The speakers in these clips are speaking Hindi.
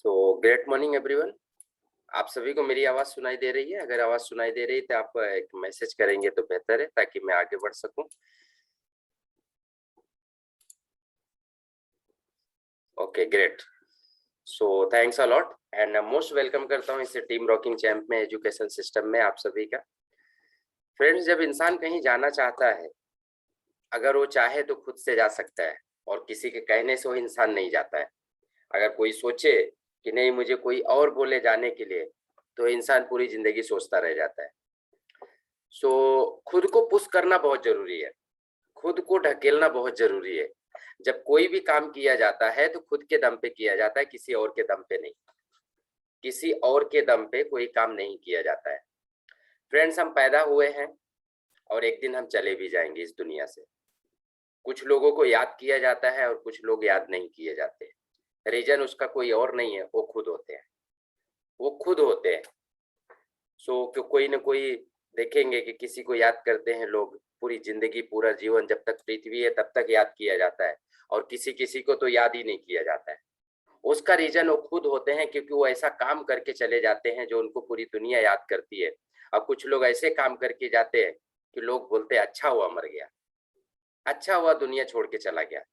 So great morning everyone. आप सभी को मेरी आवाज सुनाई दे रही है? अगर आवाज सुनाई दे रही है तो आप एक मैसेज करेंगे तो बेहतर है ताकि मैं आगे बढ़ सकूं। Okay great. So thanks a lot and most welcome करता हूं इस टीम रॉकिंग चैंप में एजुकेशन सिस्टम में आप सभी का। फ्रेंड्स, जब इंसान कहीं जाना चाहता है, अगर वो चाहे तो खुद से जा सकता है और किसी के कहने से वो इंसान नहीं जाता है। अगर कोई सोचे कि नहीं मुझे कोई और बोले जाने के लिए, तो इंसान पूरी जिंदगी सोचता रह जाता है। सो खुद को पुश करना बहुत जरूरी है, खुद को ढकेलना बहुत जरूरी है। जब कोई भी काम किया जाता है तो खुद के दम पे किया जाता है, किसी और के दम पे नहीं। किसी और के दम पे कोई काम नहीं किया जाता है। फ्रेंड्स, हम पैदा हुए हैं और एक दिन हम चले भी जाएंगे इस दुनिया से। कुछ लोगों को याद किया जाता है और कुछ लोग याद नहीं किए जाते। रीजन उसका कोई और नहीं है, वो खुद होते हैं। वो खुद होते हैं। सो कोई ना कोई देखेंगे कि किसी को याद करते हैं लोग पूरी जिंदगी, पूरा जीवन, जब तक पृथ्वी है तब तक याद किया जाता है, और किसी किसी को तो याद ही नहीं किया जाता है। उसका रीजन वो खुद होते हैं, क्योंकि वो ऐसा काम करके चले जाते हैं जो उनको पूरी दुनिया याद करती है। और कुछ लोग ऐसे काम करके जाते हैं कि लोग बोलते हैं अच्छा हुआ मर गया, अच्छा हुआ दुनिया छोड़ के चला गया।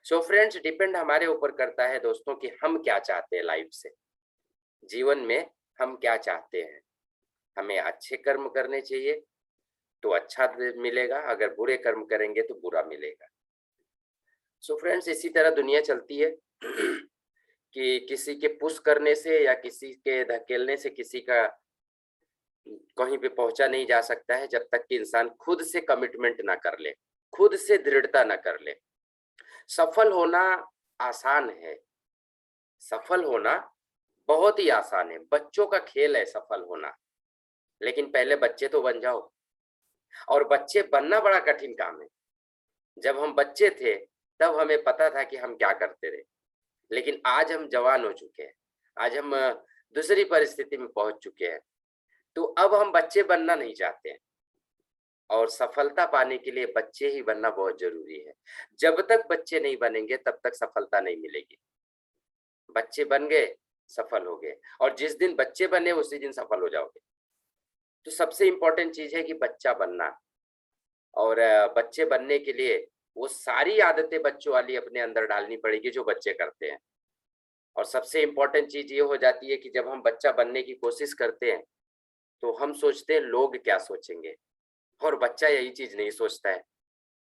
सो फ्रेंड्स, डिपेंड हमारे ऊपर करता है दोस्तों कि हम क्या चाहते हैं लाइफ से, जीवन में हम क्या चाहते हैं। हमें अच्छे कर्म करने चाहिए तो अच्छा मिलेगा, अगर बुरे कर्म करेंगे तो बुरा मिलेगा। सो फ्रेंड्स, इसी तरह दुनिया चलती है कि किसी के पुश करने से या किसी के धकेलने से किसी का कहीं पे पहुंचा नहीं जा सकता है, जब तक कि इंसान खुद से कमिटमेंट ना कर ले, खुद से दृढ़ता ना कर ले। सफल होना आसान है, सफल होना बहुत ही आसान है, बच्चों का खेल है सफल होना। लेकिन पहले बच्चे तो बन जाओ, और बच्चे बनना बड़ा कठिन काम है। जब हम बच्चे थे तब हमें पता था कि हम क्या करते रहे, लेकिन आज हम जवान हो चुके हैं, आज हम दूसरी परिस्थिति में पहुंच चुके हैं, तो अब हम बच्चे बनना नहीं चाहते हैं। और सफलता पाने के लिए बच्चे ही बनना बहुत जरूरी है। जब तक बच्चे नहीं बनेंगे तब तक सफलता नहीं मिलेगी। बच्चे बन गए, सफल हो गए, और जिस दिन बच्चे बने उसी दिन सफल हो जाओगे। तो सबसे इंपॉर्टेंट चीज है कि बच्चा बनना। और बच्चे बनने के लिए वो सारी आदतें बच्चों वाली अपने अंदर डालनी पड़ेगी जो बच्चे करते हैं। और सबसे इंपॉर्टेंट चीज ये हो जाती है कि जब हम बच्चा बनने की कोशिश करते हैं तो हम सोचते हैं लोग क्या सोचेंगे, और बच्चा यही चीज नहीं सोचता है।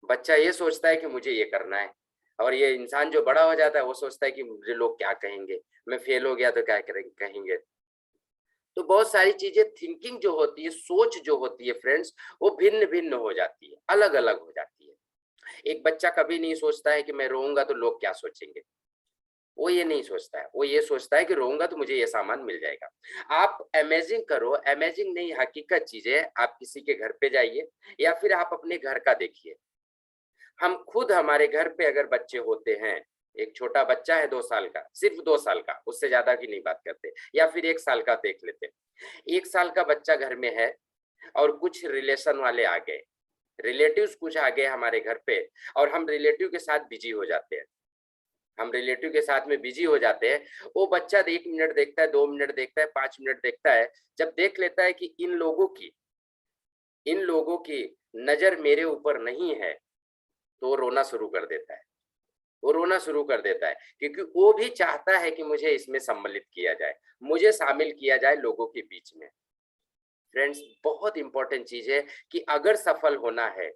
बच्चा ये सोचता है कि मुझे ये करना है। और ये इंसान जो बड़ा हो जाता है वो सोचता है कि मुझे लोग क्या कहेंगे, मैं फेल हो गया तो क्या कहेंगे। तो बहुत सारी चीजें, थिंकिंग जो होती है, सोच जो होती है फ्रेंड्स, वो भिन्न भिन्न हो जाती है, अलग अलग हो जाती है। एक बच्चा कभी नहीं सोचता है कि मैं रोऊंगा तो लोग क्या सोचेंगे। वो ये नहीं सोचता है, वो ये सोचता है कि रोऊंगा तो मुझे ये सामान मिल जाएगा। आप अमेजिंग करो, अमेजिंग नहीं हकीकत चीजें, आप किसी के घर पे जाइए या फिर आप अपने घर का देखिए। हम खुद हमारे घर पे अगर बच्चे होते हैं, एक छोटा बच्चा है 2 साल का, सिर्फ 2 साल का, उससे ज्यादा की नहीं बात करते, या फिर 1 साल का देख लेते। 1 साल का बच्चा घर में है और कुछ रिलेशन वाले आ गए, रिलेटिव्स कुछ आ गए हमारे घर पे, और हम रिलेटिव के साथ बिजी हो जाते हैं। हम रिलेटिव के साथ में बिजी हो जाते हैं। वो बच्चा 1 मिनट देखता है, 2 मिनट देखता है, 5 मिनट देखता है। जब देख लेता है कि इन लोगों की नजर मेरे ऊपर नहीं है, तो वो रोना शुरू कर देता है। वो रोना शुरू कर देता है क्योंकि वो भी चाहता है कि मुझे इसमें सम्मिलित किया जाए, मुझे शामिल किया जाए लोगों के बीच में। फ्रेंड्स, बहुत इंपॉर्टेंट चीज है कि अगर सफल होना है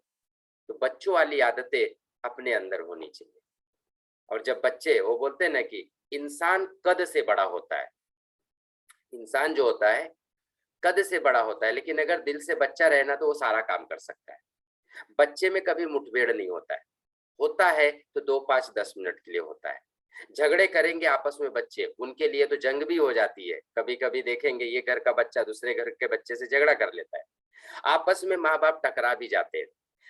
तो बच्चों वाली आदतें अपने अंदर होनी चाहिए। और जब बच्चे, वो बोलते हैं ना कि इंसान कद से बड़ा होता है, इंसान जो होता है कद से बड़ा होता है, लेकिन अगर दिल से बच्चा रहे ना तो वो सारा काम कर सकता है। बच्चे में कभी मुठभेड़ नहीं होता है, होता है तो 2 5 10 मिनट के लिए होता है। झगड़े करेंगे आपस में बच्चे, उनके लिए तो जंग भी हो जाती है। कभी कभी देखेंगे ये घर का बच्चा दूसरे घर के बच्चे से झगड़ा कर लेता है, आपस में माँ बाप टकरा भी जाते हैं,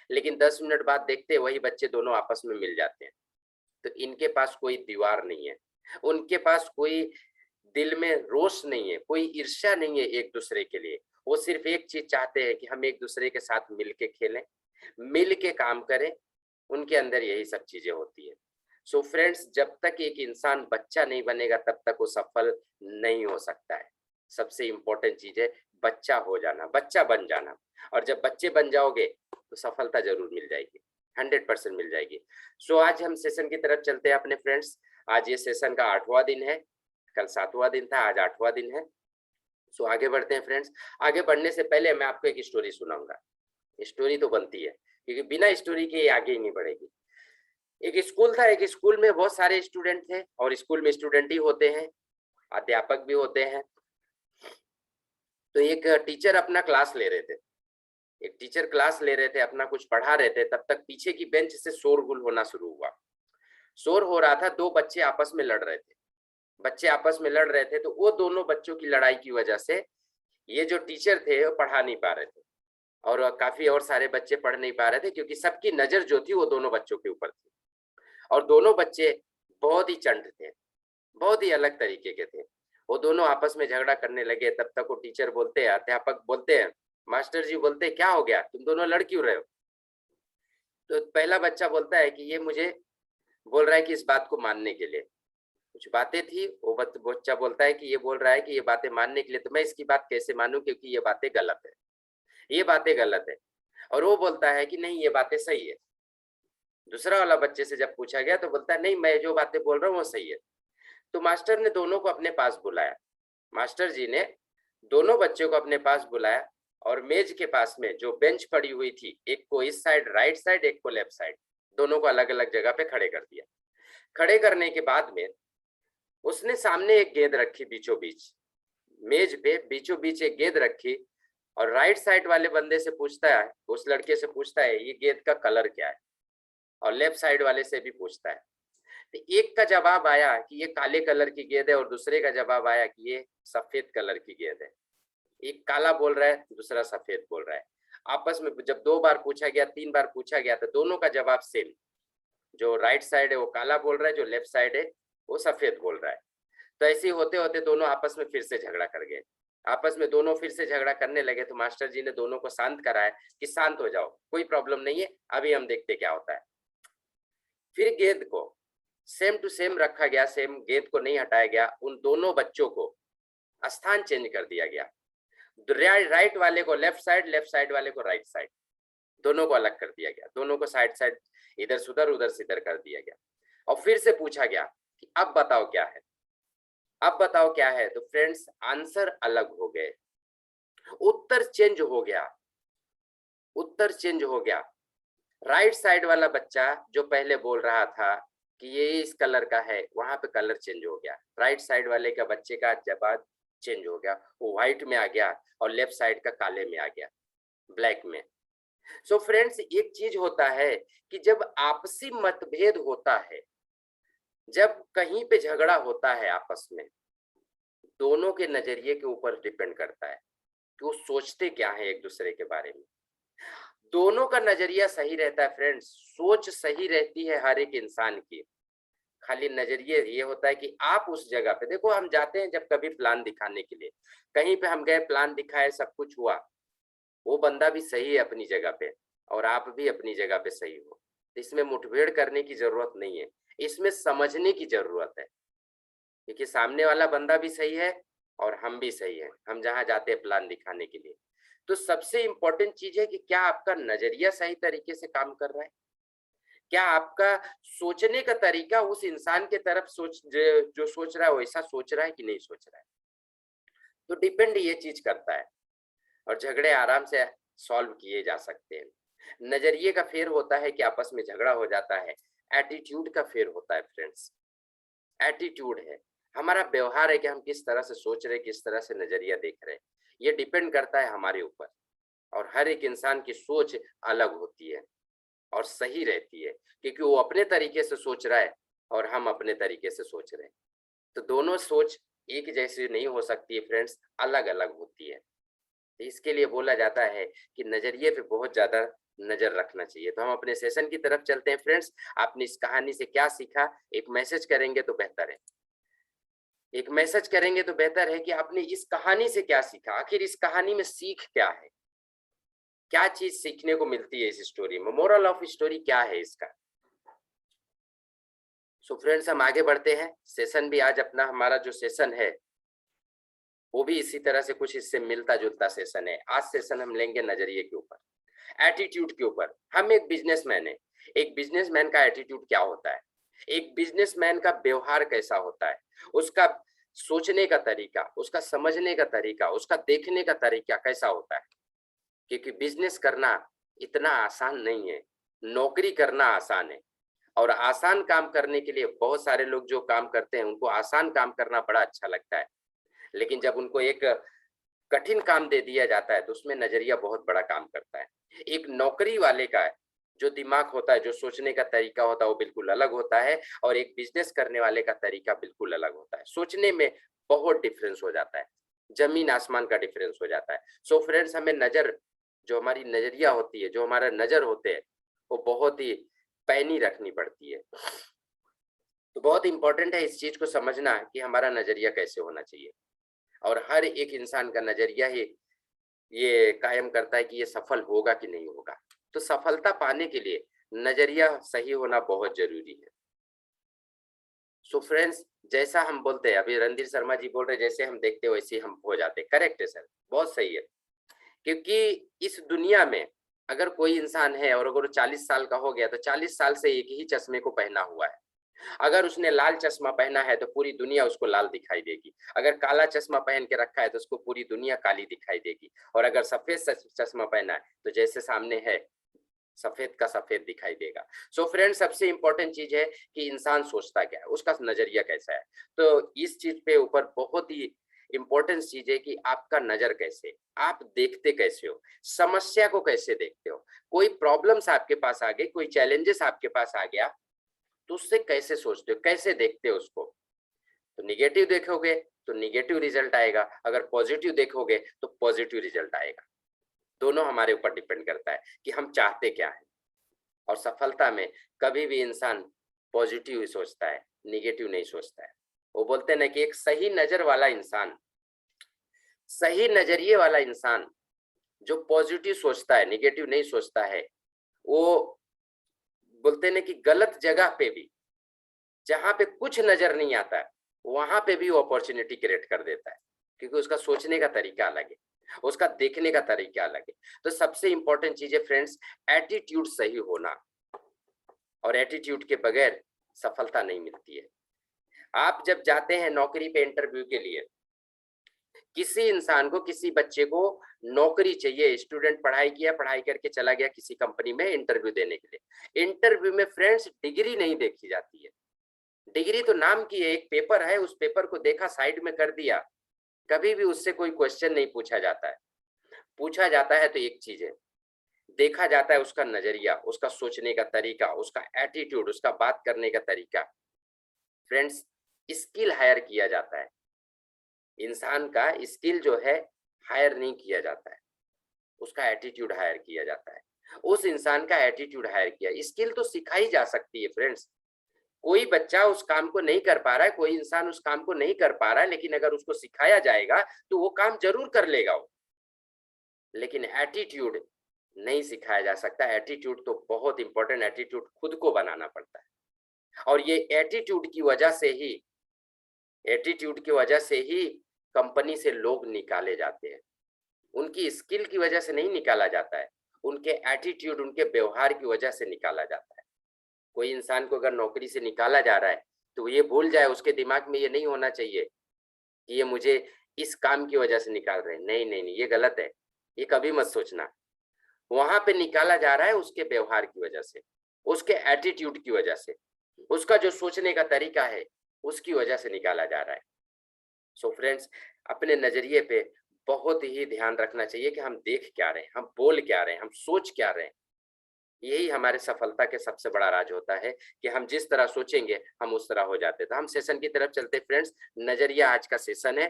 लेकिन 10 मिनट बाद देखते हैं वही बच्चे दोनों आपस में मिल जाते हैं। तो इनके पास कोई दीवार नहीं है, उनके पास कोई दिल में रोष नहीं है, कोई ईर्ष्या नहीं है एक दूसरे के लिए। वो सिर्फ एक चीज चाहते हैं कि हम एक दूसरे के साथ मिल के खेलें, मिल के काम करें। उनके अंदर यही सब चीजें होती है। सो फ्रेंड्स, जब तक एक इंसान बच्चा नहीं बनेगा तब तक वो सफल नहीं हो सकता है। सबसे इम्पोर्टेंट चीज है बच्चा हो जाना, बच्चा बन जाना। और जब बच्चे बन जाओगे तो सफलता जरूर मिल जाएगी, 100% मिल जाएगी। सो आज हम सेशन की तरफ चलते हैं अपने फ्रेंड्स। आज ये सेशन का 8वां दिन है, कल 7वां दिन था, आज 8वां दिन है। सो आगे बढ़ते हैं फ्रेंड्स। आगे बढ़ने से पहले मैं आपको एक स्टोरी सुनाऊंगा। स्टोरी तो बनती है, क्योंकि बिना स्टोरी के आगे ही नहीं बढ़ेगी। एक स्कूल था, एक स्कूल में बहुत सारे स्टूडेंट थे, और स्कूल में स्टूडेंट ही होते हैं, अध्यापक भी होते हैं। तो एक टीचर अपना क्लास ले रहे थे, एक टीचर क्लास ले रहे थे, अपना कुछ पढ़ा रहे थे। तब तक पीछे की बेंच से शोरगुल होना शुरू हुआ। शोर हो रहा था, दो बच्चे आपस में लड़ रहे थे। बच्चे आपस में लड़ रहे थे, तो वो दोनों बच्चों की लड़ाई की वजह से ये जो टीचर थे वो पढ़ा नहीं पा रहे थे, और काफी और सारे बच्चे पढ़ नहीं पा रहे थे, क्योंकि सबकी नजर जो थी वो दोनों बच्चों के ऊपर थी। और दोनों बच्चे बहुत ही चंट थे, बहुत ही अलग तरीके के थे। वो दोनों आपस में झगड़ा करने लगे। तब तक वो टीचर बोलते हैं, अध्यापक बोलते हैं, मास्टर जी बोलते हैं, क्या हो गया, तुम दोनों लड़ क्यों रहे हो? तो पहला बच्चा बोलता है कि ये मुझे बोल रहा है कि इस बात को मानने के लिए कुछ बातें थी। वो बच्चा बोलता है कि ये बोल रहा है कि ये बातें मानने के लिए, तो मैं इसकी बात कैसे मानूं, क्योंकि ये बातें गलत है, ये बातें गलत है। और वो बोलता है कि नहीं, ये बातें सही है। दूसरा वाला बच्चे से जब पूछा गया तो बोलता है, नहीं, मैं जो बातें बोल रहा हूँ वो सही है। तो मास्टर ने दोनों को अपने पास बुलाया। मास्टर जी ने दोनों बच्चों को अपने पास बुलाया, और मेज के पास में जो बेंच पड़ी हुई थी, एक को इस साइड राइट साइड, एक को लेफ्ट साइड, दोनों को अलग अलग जगह पे खड़े कर दिया। खड़े करने के बाद में उसने सामने एक गेंद रखी बीचों बीच, मेज पे बीचों बीच एक गेंद रखी। और राइट साइड वाले बंदे से पूछता है, उस लड़के से पूछता है, ये गेंद का कलर क्या है? और लेफ्ट साइड वाले से भी पूछता है। तो एक का जवाब आया कि ये काले कलर की गेंद है, और दूसरे का जवाब आया कि ये सफेद कलर की गेंद है। एक काला बोल रहा है, दूसरा सफेद बोल रहा है। आपस में जब 2 बार पूछा गया, 3 बार पूछा गया, तो दोनों का जवाब सेम। जो राइट साइड है वो काला बोल रहा है, जो लेफ्ट साइड है वो सफेद बोल रहा है। तो ऐसे होते होते दोनों आपस में फिर से झगड़ा कर गए। आपस में दोनों फिर से झगड़ा करने लगे। तो मास्टर जी ने दोनों को शांत कराया कि शांत हो जाओ, कोई प्रॉब्लम नहीं है, अभी हम देखते क्या होता है। फिर गेंद को सेम टू सेम रखा गया, सेम गेंद को नहीं हटाया गया। उन दोनों बच्चों को स्थान चेंज कर दिया गया। राइट वाले को लेफ्ट साइड, लेफ्ट साइड वाले को राइट साइड, दोनों को अलग कर दिया गया। दोनों को साइड साइड, इधर सुधर उधर सिधर कर दिया गया। और फिर से पूछा गया कि अब बताओ क्या है, अब बताओ क्या है। तो फ्रेंड्स, आंसर अलग हो गए, उत्तर चेंज हो गया, उत्तर चेंज हो गया। राइट साइड वाला बच्चा जो पहले बोल रहा था कि ये इस कलर का है, वहां पे कलर चेंज हो गया। राइट साइड वाले का बच्चे का जवाब चेंज हो गया, वो व्हाइट में आ गया, और लेफ्ट साइड का काले में आ गया, ब्लैक में। सो फ्रेंड्स, एक चीज होता है कि जब आपसी मतभेद होता है, जब कहीं पे झगड़ा होता है आपस में, दोनों के नजरिए के ऊपर डिपेंड करता है कि वो सोचते क्या है एक दूसरे के बारे में। दोनों का नजरिया सही रहता है फ्रेंड्स, सोच सही रहती है हर एक इंसान की। खाली नजरिए ये होता है कि आप उस जगह पे देखो, हम जाते हैं जब कभी प्लान दिखाने के लिए, कहीं पे हम गए, प्लान दिखाए, सब कुछ हुआ, वो बंदा भी सही है अपनी जगह पे, और आप भी अपनी जगह पे सही हो। इसमें मुठभेड़ करने की जरूरत नहीं है, इसमें समझने की जरूरत है, क्योंकि सामने वाला बंदा भी सही है और हम भी सही है, हम जहाँ जाते हैं प्लान दिखाने के लिए। तो सबसे इंपॉर्टेंट चीज है कि क्या आपका नजरिया सही तरीके से काम कर रहा है, क्या आपका सोचने का तरीका उस इंसान के तरफ जो सोच रहा है वैसा सोच रहा है कि नहीं सोच रहा है। तो डिपेंड ये चीज करता है, और झगड़े आराम से सॉल्व किए जा सकते हैं। नजरिए का फेर होता है कि आपस में झगड़ा हो जाता है, एटीट्यूड का फेर होता है फ्रेंड्स। एटीट्यूड है, हमारा व्यवहार है कि हम किस तरह से सोच रहे, किस तरह से नजरिया देख रहे हैं, ये डिपेंड करता है हमारे ऊपर। और हर एक इंसान की सोच अलग होती है और सही रहती है, क्योंकि वो अपने तरीके से सोच रहा है और हम अपने तरीके से सोच रहे हैं। तो दोनों सोच एक जैसी नहीं हो सकती है फ्रेंड्स, अलग अलग होती है। तो इसके लिए बोला जाता है कि नजरिए पे बहुत ज्यादा नजर रखना चाहिए। तो हम अपने सेशन की तरफ चलते हैं फ्रेंड्स। आपने इस कहानी से क्या सीखा, एक मैसेज करेंगे तो बेहतर है, एक मैसेज करेंगे तो बेहतर है कि आपने इस कहानी से क्या सीखा, आखिर इस कहानी में सीख क्या है, क्या चीज सीखने को मिलती है इस स्टोरी में, मोरल ऑफ स्टोरी क्या है इसका। सो फ्रेंड्स हम आगे बढ़ते हैं। सेशन भी आज अपना हमारा जो सेशन है वो भी इसी तरह से कुछ इससे मिलता जुलता सेशन है। आज सेशन हम लेंगे नजरिए के ऊपर, एटीट्यूड के ऊपर। हम एक बिजनेसमैन है, एक बिजनेसमैन का एटीट्यूड क्या होता है, एक बिजनेसमैन का व्यवहार कैसा होता है, उसका सोचने का तरीका, उसका समझने का तरीका, उसका देखने का तरीका कैसा होता है। क्योंकि बिजनेस करना इतना आसान नहीं है, नौकरी करना आसान है। और आसान काम करने के लिए बहुत सारे लोग जो काम करते हैं उनको आसान काम करना बड़ा अच्छा लगता है, लेकिन जब उनको एक कठिन काम दे दिया जाता है तो उसमें नजरिया बहुत बड़ा काम करता है। एक नौकरी वाले का जो दिमाग होता है, जो सोचने का तरीका होता है वो बिल्कुल अलग होता है, और एक बिजनेस करने वाले का तरीका बिल्कुल अलग होता है। सोचने में बहुत डिफरेंस हो जाता है, जमीन आसमान का डिफरेंस हो जाता है। सो फ्रेंड्स, हमें नजर, जो हमारी नजरिया होती है, जो हमारा नजर होते हैं, वो बहुत ही पैनी रखनी पड़ती है। तो बहुत इंपॉर्टेंट है इस चीज को समझना कि हमारा नजरिया कैसे होना चाहिए, और हर एक इंसान का नजरिया ही ये कायम करता है कि ये सफल होगा कि नहीं होगा। तो सफलता पाने के लिए नजरिया सही होना बहुत जरूरी है। सो फ्रेंड्स, जैसा हम बोलते हैं, अभी रणधीर शर्मा जी बोल रहे जैसे हम देखते वैसे हम हो जाते। करेक्ट है सर, बहुत सही है। क्योंकि इस दुनिया में अगर कोई इंसान है और अगर 40 साल का हो गया तो 40 साल से एक ही चश्मे को पहना हुआ है। अगर उसने लाल चश्मा पहना है तो पूरी दुनिया उसको लाल दिखाई देगी, अगर काला चश्मा पहन के रखा है तो उसको पूरी दुनिया काली दिखाई देगी, और अगर सफेद चश्मा पहना है तो जैसे सामने है सफेद का सफेद दिखाई देगा। सो फ्रेंड्स, सबसे इंपॉर्टेंट चीज है कि इंसान सोचता क्या है, उसका नजरिया कैसा है। तो इस चीज पे ऊपर बहुत ही इंपॉर्टेंस चीज है कि आपका नजर कैसे, आप देखते कैसे हो, समस्या को कैसे देखते हो। कोई प्रॉब्लम्स आपके पास आ गई, कोई चैलेंजेस आपके पास आ गया, तो उससे कैसे सोचते हो, कैसे देखते हो उसको। तो निगेटिव देखोगे तो निगेटिव रिजल्ट आएगा, अगर पॉजिटिव देखोगे तो पॉजिटिव रिजल्ट आएगा। दोनों हमारे ऊपर डिपेंड करता है कि हम चाहते क्या है। और सफलता में कभी भी इंसान पॉजिटिव ही सोचता है, निगेटिव नहीं सोचता है। वो बोलते हैं ना कि एक सही नजर वाला इंसान, सही नजरिए वाला इंसान जो पॉजिटिव सोचता है, निगेटिव नहीं सोचता है, वो बोलते हैं कि गलत जगह पे भी, जहां पे कुछ नजर नहीं आता है, वहां पे भी वो अपॉर्चुनिटी क्रिएट कर देता है, क्योंकि उसका सोचने का तरीका अलग है, उसका देखने का तरीका अलग है। तो सबसे इंपॉर्टेंट चीज है फ्रेंड्स, एटीट्यूड सही होना, और एटीट्यूड के बगैर सफलता नहीं मिलती है। आप जब जाते हैं नौकरी पे इंटरव्यू के लिए, किसी इंसान को, किसी बच्चे को नौकरी चाहिए, स्टूडेंट पढ़ाई किया, पढ़ाई करके चला गया किसी कंपनी में इंटरव्यू देने के लिए। इंटरव्यू में फ्रेंड्स डिग्री नहीं देखी जाती है, डिग्री तो नाम की है, एक पेपर है, उस पेपर को देखा, साइड में कर दिया, कभी भी उससे कोई क्वेश्चन नहीं पूछा जाता है। पूछा जाता है तो एक चीज है, देखा जाता है उसका नजरिया, उसका सोचने का तरीका, उसका एटीट्यूड, उसका बात करने का तरीका। फ्रेंड्स, स्किल हायर किया जाता है, इंसान का स्किल जो है हायर नहीं किया जाता है, उसका एटीट्यूड हायर किया जाता है। उस इंसान का एटीट्यूड हायर किया, स्किल तो सिखाई जा सकती है फ्रेंड्स। कोई बच्चा उस काम को नहीं कर पा रहा है, कोई इंसान उस काम को नहीं कर पा रहा है, लेकिन अगर उसको सिखाया जाएगा तो वो काम जरूर कर लेगा वो। लेकिन एटीट्यूड नहीं सिखाया जा सकता। एटीट्यूड तो बहुत इंपॉर्टेंट, एटीट्यूड खुद को बनाना पड़ता है। और ये एटीट्यूड की वजह से ही, एटीट्यूड की वजह से ही कंपनी से लोग निकाले जाते हैं। उनकी स्किल की वजह से नहीं निकाला जाता है, उनके एटीट्यूड, उनके व्यवहार की वजह से निकाला जाता है। कोई इंसान को अगर नौकरी से निकाला जा रहा है तो ये भूल जाए, उसके दिमाग में ये नहीं होना चाहिए कि ये मुझे इस काम की वजह से निकाल रहे हैं। नहीं नहीं नहीं, ये गलत है, ये कभी मत सोचना। वहां पे निकाला जा रहा है उसके व्यवहार की वजह से, उसके एटीट्यूड की वजह से, उसका जो सोचने का तरीका है उसकी वजह से निकाला जा रहा है। सो फ्रेंड्स, अपने नजरिए पे बहुत ही ध्यान रखना चाहिए कि हम देख क्या रहे हैं, हम बोल क्या रहे हैं, हम सोच क्या रहे हैं। यही हमारे सफलता के सबसे बड़ा राज होता है कि हम जिस तरह सोचेंगे हम उस तरह हो जाते हैं। तो हम सेशन की तरफ चलते फ्रेंड्स। नजरिया आज का सेशन है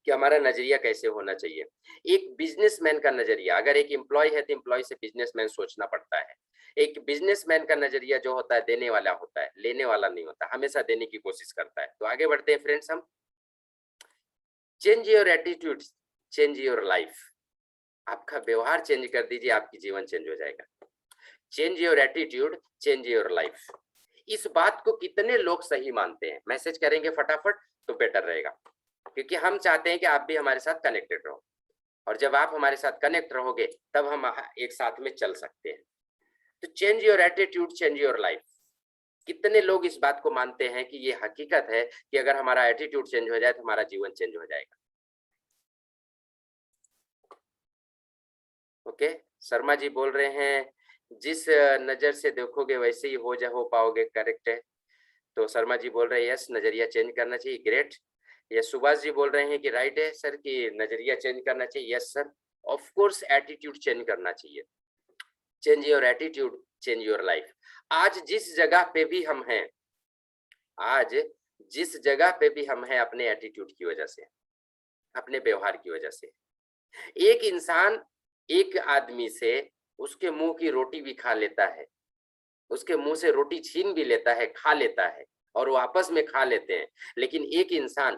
कि हमारा नजरिया कैसे होना चाहिए। एक बिजनेसमैन का नजरिया, अगर एक एम्प्लॉय है तो एम्प्लॉय से बिजनेसमैन सोचना पड़ता है। एक बिजनेसमैन का नजरिया जो होता है देने वाला होता है, लेने वाला नहीं होता, हमेशा देने की कोशिश करता है। तो आगे बढ़ते हैं फ्रेंड्स हम। Change your attitude, change your life. आपका व्यवहार चेंज कर दीजिए, आपकी जीवन चेंज हो जाएगा। Change your attitude, change your life. इस बात को कितने लोग सही मानते हैं? मैसेज करेंगे फटाफट तो बेटर रहेगा, क्योंकि हम चाहते हैं कि आप भी हमारे साथ कनेक्टेड रहो, और जब आप हमारे साथ कनेक्ट रहोगे तब हम एक साथ में चल सकते हैं। तो change your attitude, change your life. कितने लोग इस बात को मानते हैं कि ये हकीकत है कि अगर हमारा एटीट्यूड चेंज हो जाए तो हमारा जीवन चेंज हो जाएगा? ओके, शर्मा जी बोल रहे हैं जिस नजर से देखोगे वैसे ही हो पाओगे, करेक्ट है। तो शर्मा जी बोल रहे हैं यस, नजरिया चेंज करना चाहिए, ग्रेट। ये सुभाष जी बोल रहे हैं कि राइट है सर, कि नजरिया चेंज करना चाहिए, yes sir. Of course attitude change करना चाहिए। Change your attitude, change your life. आज जिस जगह पे भी हम हैं, आज जिस जगह पे भी हम हैं, अपने एटीट्यूड की वजह से, अपने व्यवहार की वजह से। एक इंसान एक आदमी से उसके मुंह की रोटी भी खा लेता है, उसके मुंह से रोटी छीन भी लेता है, खा लेता है, और वो आपस में खा लेते हैं। लेकिन एक इंसान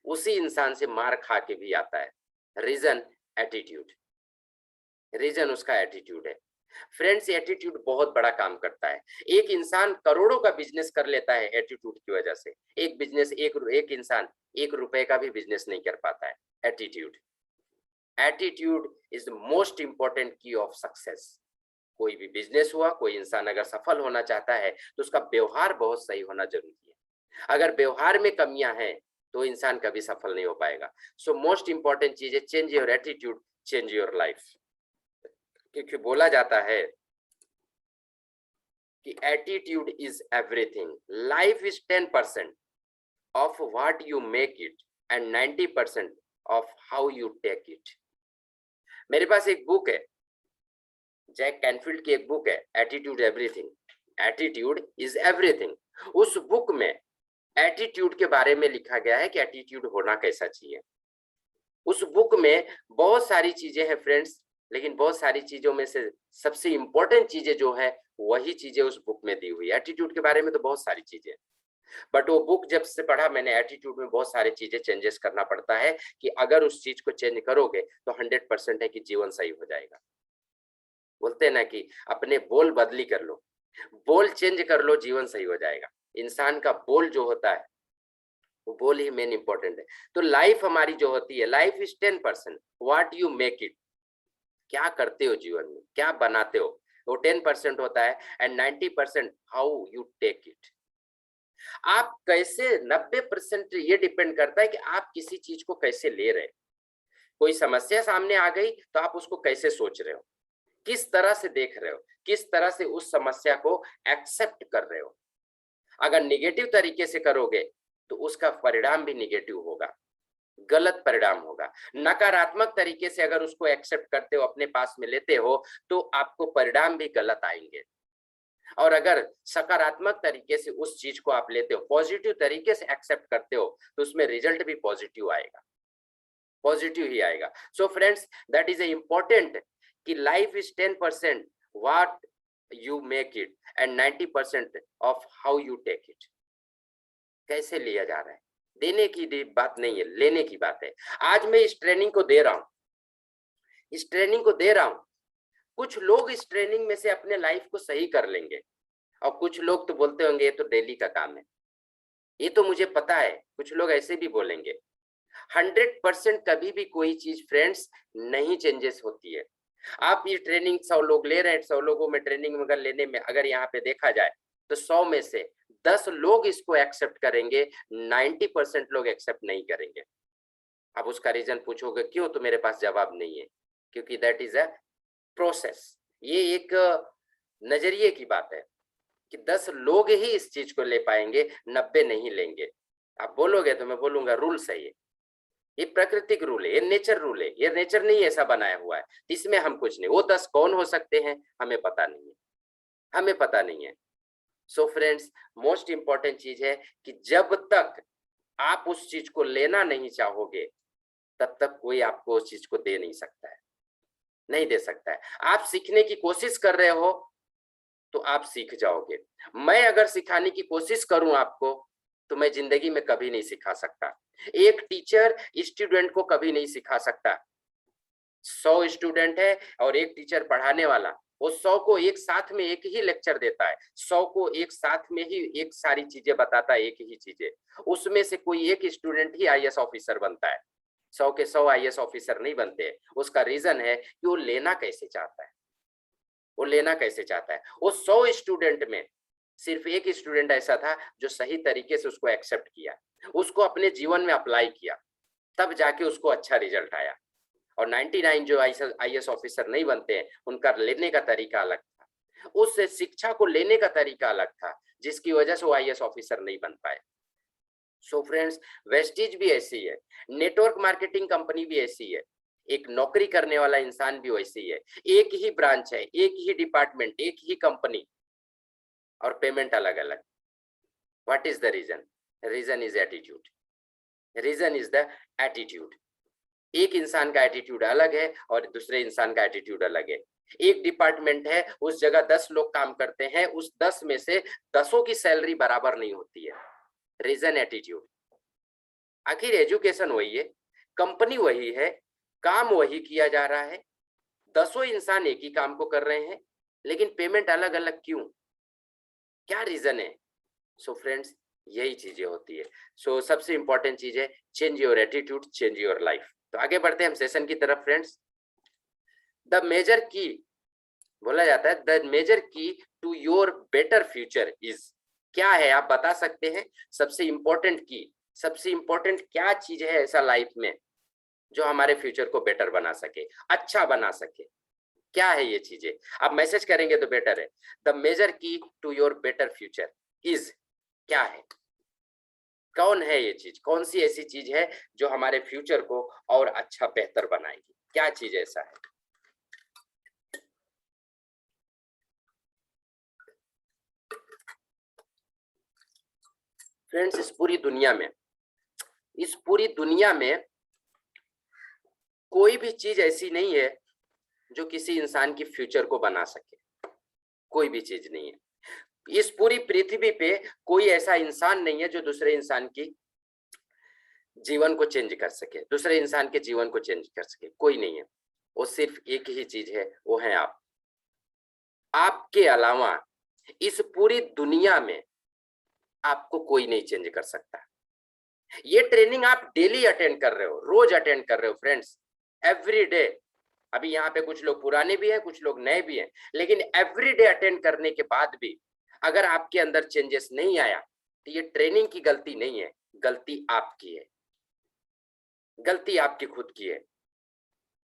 उसी इंसान से मार खा के भी आता है। रीजन एटीट्यूड, रीजन उसका एटीट्यूड है। फ्रेंड्स, एटीट्यूड बहुत बड़ा काम करता है। एक इंसान करोड़ों का बिजनेस कर लेता है एटीट्यूड की वजह से। एक बिजनेस, एक इंसान 1 रुपए का भी बिजनेस नहीं कर पाता है। Attitude, attitude is the most important की ऑफ सक्सेस। कोई भी बिजनेस हुआ, कोई इंसान अगर सफल होना चाहता है तो उसका व्यवहार बहुत सही होना जरूरी है। अगर व्यवहार में कमियां हैं तो इंसान कभी सफल नहीं हो पाएगा। सो मोस्ट इंपॉर्टेंट चीज है change your attitude, change your life. क्योंकि बोला जाता है कि attitude is everything. Life is 10% of what you make it and 90% of how you take it. मेरे पास एक बुक है, जैक कैनफील्ड की एक बुक है, attitude everything, attitude is everything. उस बुक में एटीट्यूड के बारे में लिखा गया है कि एटीट्यूड होना कैसा चाहिए। उस बुक में बहुत सारी चीजें हैं फ्रेंड्स, लेकिन बहुत सारी चीजों में से सबसे इंपॉर्टेंट चीजें जो है वही चीजें उस बुक में दी हुई है। एटीट्यूड के बारे में तो बहुत सारी चीजें, बट वो बुक जब से पढ़ा मैंने, एटीट्यूड में बहुत सारी चीजें चेंजेस करना पड़ता है कि अगर उस चीज को चेंज करोगे तो 100% है कि जीवन सही हो जाएगा। बोलते हैं ना कि अपने बोल बदली कर लो, बोल चेंज कर लो, जीवन सही हो जाएगा। इंसान का बोल जो होता है वो बोल ही मेन इंपॉर्टेंट है। तो लाइफ हमारी जो होती है, life is 10%, what you make it. क्या करते हो जीवन में, क्या बनाते हो, वो 10% होता है। And 90% how you take it. आप कैसे, 90% ये डिपेंड करता है कि आप किसी चीज को कैसे ले रहे हैं। कोई समस्या सामने आ गई तो आप उसको कैसे सोच रहे हो, किस तरह से देख रहे हो, किस तरह से उस समस्या को एक्सेप्ट कर रहे हो। अगर निगेटिव तरीके से करोगे तो उसका परिणाम भी निगेटिव होगा, गलत परिणाम होगा। नकारात्मक तरीके से अगर उसको एक्सेप्ट करते हो, अपने पास में लेते हो, तो आपको परिणाम भी गलत आएंगे। और अगर सकारात्मक तरीके से उस चीज को आप लेते हो, पॉजिटिव तरीके से एक्सेप्ट करते हो, तो उसमें रिजल्ट भी पॉजिटिव आएगा, पॉजिटिव ही आएगा। So friends, that is a important कि life is 10% what you make it and 90% of how you take it. कैसे लिया जा रहा है, देने की बात नहीं है, लेने की बात है। आज मैं इस ट्रेनिंग को दे रहा हूं, इस ट्रेनिंग को दे रहा हूं। कुछ लोग इस ट्रेनिंग में से अपने लाइफ को सही कर लेंगे, और कुछ लोग तो बोलते होंगे ये तो डेली का काम है, ये तो मुझे पता है। कुछ लोग ऐसे भी बोलेंगे। 100% कभी भी कोई चीज फ्रेंड्स नहीं चेंजेस होती है। आप ये ट्रेनिंग 100 लोग ले रहे हैं, 100 लोगों में ट्रेनिंग अगर लेने में, अगर यहाँ पे देखा जाए तो 100 में से 10 लोग इसको एक्सेप्ट करेंगे, 90% लोग एक्सेप्ट नहीं करेंगे। अब उसका रीजन पूछोगे क्यों, तो मेरे पास जवाब नहीं है, क्योंकि दैट इज अ प्रोसेस। ये एक नजरिए की बात है कि 10 लोग ही इस चीज को ले पाएंगे, 90 नहीं लेंगे। आप बोलोगे तो मैं बोलूंगा रूल सही है, ये प्राकृतिक रूल है, ये नेचर रूल है, ये नेचर नहीं ऐसा बनाया हुआ है, इसमें हम कुछ नहीं। वो 10 कौन हो सकते हैं हमें पता नहीं है, हमें पता नहीं है। सो फ्रेंड्स, मोस्ट इंपॉर्टेंट चीज है कि जब तक आप उस चीज को लेना नहीं चाहोगे तब तक कोई आपको उस चीज को दे नहीं सकता है, नहीं दे सकता है। आप सीखने की कोशिश कर रहे हो तो आप सीख जाओगे। मैं अगर सिखाने की कोशिश करूं आपको तो मैं जिंदगी में कभी नहीं सिखा सकता। एक टीचर स्टूडेंट को कभी नहीं सिखा सकता। 100 स्टूडेंट है और एक टीचर पढ़ाने वाला, वो 100 को एक साथ में एक ही लेक्चर देता है, 100 को एक साथ में ही एक सारी चीजें बताता है, एक ही चीजें, उसमें से कोई एक स्टूडेंट ही आईएएस ऑफिसर बनता है, 100 के 100 आईएएस ऑफिसर नहीं बनते। उसका रीजन है कि वो लेना कैसे चाहता है, वो लेना कैसे चाहता है। वो 100 स्टूडेंट में सिर्फ एक स्टूडेंट ऐसा था जो सही तरीके से उसको एक्सेप्ट किया, उसको अपने जीवन में अप्लाई किया, तब जाके उसको अच्छा रिजल्ट आया। और 99 जो आईएएस ऑफिसर नहीं बनते हैं, उनका लेने का तरीका अलग था, उस शिक्षा को लेने का तरीका अलग था, जिसकी वजह से वो आईएएस ऑफिसर नहीं बन पाए। सो फ्रेंड्स, वेस्टीज भी ऐसी है, नेटवर्क मार्केटिंग कंपनी भी ऐसी है, एक नौकरी करने वाला इंसान भी वैसी है, एक ही ब्रांच है, एक ही डिपार्टमेंट, एक ही कंपनी, और पेमेंट अलग अलग। What is the reason? Reason is attitude, reason is the attitude. एक इंसान का एटीट्यूड अलग है और दूसरे इंसान का एटीट्यूड अलग है। एक डिपार्टमेंट है, उस जगह 10 लोग काम करते हैं, उस 10 में से 10 की सैलरी बराबर नहीं होती है। Reason attitude. आखिर एजुकेशन वही है, कंपनी वही है, काम वही किया जा रहा है, 10 इंसान एक ही काम को कर रहे हैं, लेकिन पेमेंट अलग अलग क्यों? क्या रीजन है? सो फ्रेंड्स, यही चीजें होती है। सो सबसे इंपॉर्टेंट चीज है change your attitude, change your life. तो आगे बढ़ते हैं हम सेशन की तरफ। फ्रेंड्स, द मेजर की, बोला जाता है the major key to your better future is, क्या है आप बता सकते हैं? सबसे इंपॉर्टेंट की, सबसे इंपॉर्टेंट क्या चीज है ऐसा लाइफ में जो हमारे फ्यूचर को बेटर बना सके, अच्छा बना सके? क्या है ये चीजें? आप मैसेज करेंगे तो बेटर है। The major key to your better future is, क्या है, कौन है ये चीज, कौन सी ऐसी चीज है जो हमारे फ्यूचर को और अच्छा बेहतर बनाएगी? क्या चीज ऐसा है? फ्रेंड्स, इस पूरी दुनिया में, इस पूरी दुनिया में कोई भी चीज ऐसी नहीं है जो किसी इंसान की फ्यूचर को बना सके, कोई भी चीज नहीं है। इस पूरी पृथ्वी पे कोई ऐसा इंसान नहीं है जो दूसरे इंसान की जीवन को चेंज कर सके, दूसरे इंसान के जीवन को चेंज कर सके, कोई नहीं है। वो सिर्फ एक ही चीज है, वो है आप। आपके अलावा इस पूरी दुनिया में आपको कोई नहीं चेंज कर सकता। ये ट्रेनिंग आप डेली अटेंड कर रहे हो, रोज अटेंड कर रहे हो फ्रेंड्स, एवरी डे। अभी यहाँ पे कुछ लोग पुराने भी हैं, कुछ लोग नए भी हैं, लेकिन एवरी डे अटेंड करने के बाद भी अगर आपके अंदर चेंजेस नहीं आया तो ये ट्रेनिंग की गलती नहीं है, गलती आपकी है, गलती आपकी खुद की है।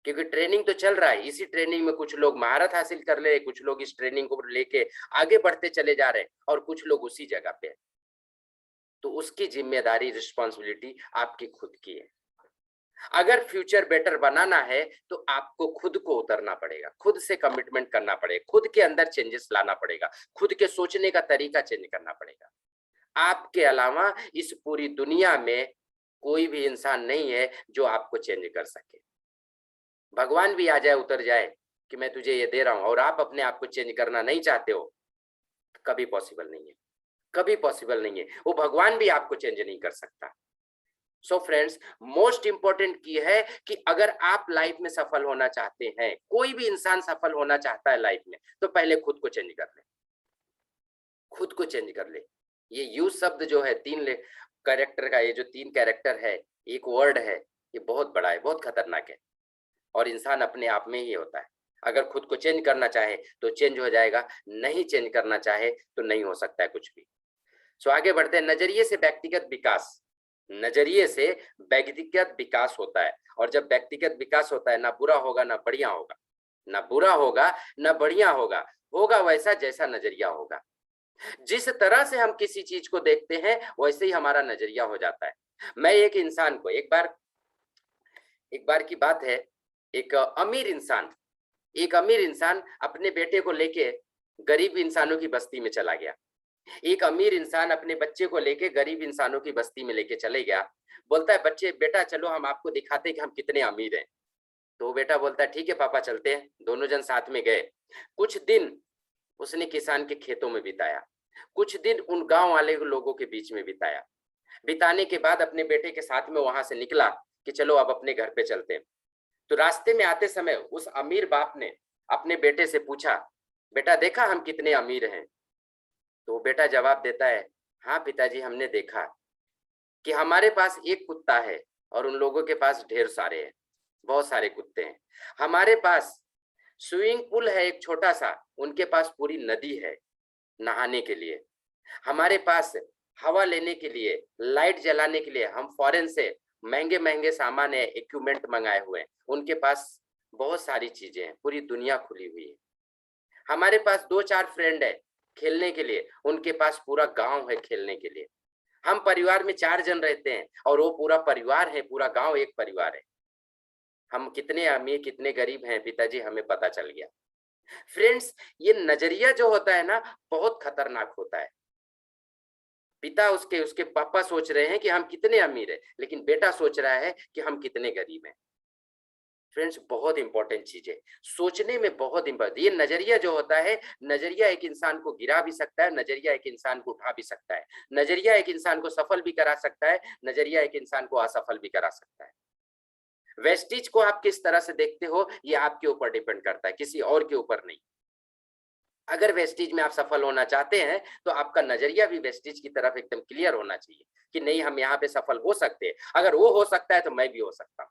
क्योंकि ट्रेनिंग तो चल रहा है, इसी ट्रेनिंग में कुछ लोग महारत हासिल कर ले, कुछ लोग इस ट्रेनिंग को लेके आगे बढ़ते चले जा रहे हैं, और कुछ लोग उसी जगह पे। तो उसकी जिम्मेदारी, रिस्पॉन्सिबिलिटी आपकी खुद की है। अगर फ्यूचर बेटर बनाना है तो आपको खुद को उतरना पड़ेगा, खुद से कमिटमेंट करना पड़ेगा, खुद के अंदर चेंजेस लाना पड़ेगा, खुद के सोचने का तरीका चेंज करना पड़ेगा। आपके अलावा इस पूरी दुनिया में कोई भी इंसान नहीं है जो आपको चेंज कर सके। भगवान भी आ जाए, उतर जाए कि मैं तुझे ये दे रहा हूं, और आप अपने आप को चेंज करना नहीं चाहते हो, कभी पॉसिबल नहीं है, कभी पॉसिबल नहीं है। वो भगवान भी आपको चेंज नहीं कर सकता। सो फ्रेंड्स, मोस्ट इंपॉर्टेंट की है कि अगर आप लाइफ में सफल होना चाहते हैं, कोई भी इंसान सफल होना चाहता है लाइफ में, तो पहले खुद को चेंज कर ले, खुद को चेंज कर ले। ये यू शब्द जो है, तीन कैरेक्टर का, ये जो 3 कैरेक्टर है, एक वर्ड है, ये बहुत बड़ा है, बहुत खतरनाक है, और इंसान अपने आप में ही होता है। अगर खुद को चेंज करना चाहे तो चेंज हो जाएगा, नहीं चेंज करना चाहे तो नहीं हो सकता है कुछ भी। सो आगे बढ़ते हैं। नजरिए से व्यक्तिगत विकास, नजरिए से व्यक्तिगत विकास होता है, और जब व्यक्तिगत विकास होता है, ना बुरा होगा ना बढ़िया होगा, ना बुरा होगा ना बढ़िया होगा, होगा वैसा जैसा नजरिया होगा। जिस तरह से हम किसी चीज को देखते हैं वैसे ही हमारा नजरिया हो जाता है। मैं एक इंसान को, एक बार की बात है, एक अमीर इंसान अपने बेटे को लेके गरीब इंसानों की बस्ती में चला गया। एक अमीर इंसान अपने बच्चे को लेके गरीब इंसानों की बस्ती में लेके चले गया। बोलता है, बच्चे बेटा चलो हम आपको दिखाते हैं कि हम कितने अमीर हैं। तो बेटा बोलता है, ठीक है पापा चलते हैं। दोनों जन साथ में गए। कुछ दिन उसने किसान के खेतों में बिताया, कुछ दिन उन गांव वाले लोगों के बीच में बिताया। बिताने के बाद अपने बेटे के साथ में वहां से निकला कि चलो अब अपने घर पे चलते हैं। तो रास्ते में आते समय उस अमीर बाप ने अपने बेटे से पूछा, बेटा देखा हम कितने अमीर हैं? तो वो बेटा जवाब देता है, हाँ पिताजी हमने देखा कि हमारे पास एक कुत्ता है और उन लोगों के पास ढेर सारे हैं, बहुत सारे कुत्ते हैं। हमारे पास स्विमिंग पूल है एक छोटा सा, उनके पास पूरी नदी है नहाने के लिए। हमारे पास हवा लेने के लिए, लाइट जलाने के लिए हम फॉरेन से महंगे महंगे सामान है, इक्विपमेंट मंगाए हुए हैं, उनके पास बहुत सारी चीजें हैं, पूरी दुनिया खुली हुई है। हमारे पास 2-4 फ्रेंड है खेलने के लिए, उनके पास पूरा गांव है खेलने के लिए। हम परिवार में 4 जन रहते हैं और वो पूरा परिवार है, पूरा गांव एक परिवार है। हम कितने अमीर कितने गरीब हैं पिताजी हमें पता चल गया। फ्रेंड्स, ये नजरिया जो होता है ना, बहुत खतरनाक होता है। पिता उसके उसके पापा सोच रहे हैं कि हम कितने अमीर हैं, लेकिन बेटा सोच रहा है कि हम कितने गरीब हैं। फ्रेंड्स, बहुत इंपॉर्टेंट चीज है, सोचने में बहुत इंपॉर्टेंट। ये नजरिया जो होता है, नजरिया एक इंसान को गिरा भी सकता है, नजरिया एक इंसान को उठा भी सकता है, नजरिया एक इंसान को सफल भी करा सकता है, नजरिया एक इंसान को असफल भी करा सकता है। वेस्टिज को आप किस तरह से देखते हो, ये आपके ऊपर डिपेंड करता है, किसी और के ऊपर नहीं। अगर वेस्टिज में आप सफल होना चाहते हैं तो आपका नजरिया भी वेस्टिज की तरफ एकदम क्लियर होना चाहिए कि नहीं, हम यहाँ पे सफल हो सकते हैं। अगर वो हो सकता है तो मैं भी हो सकता हूँ।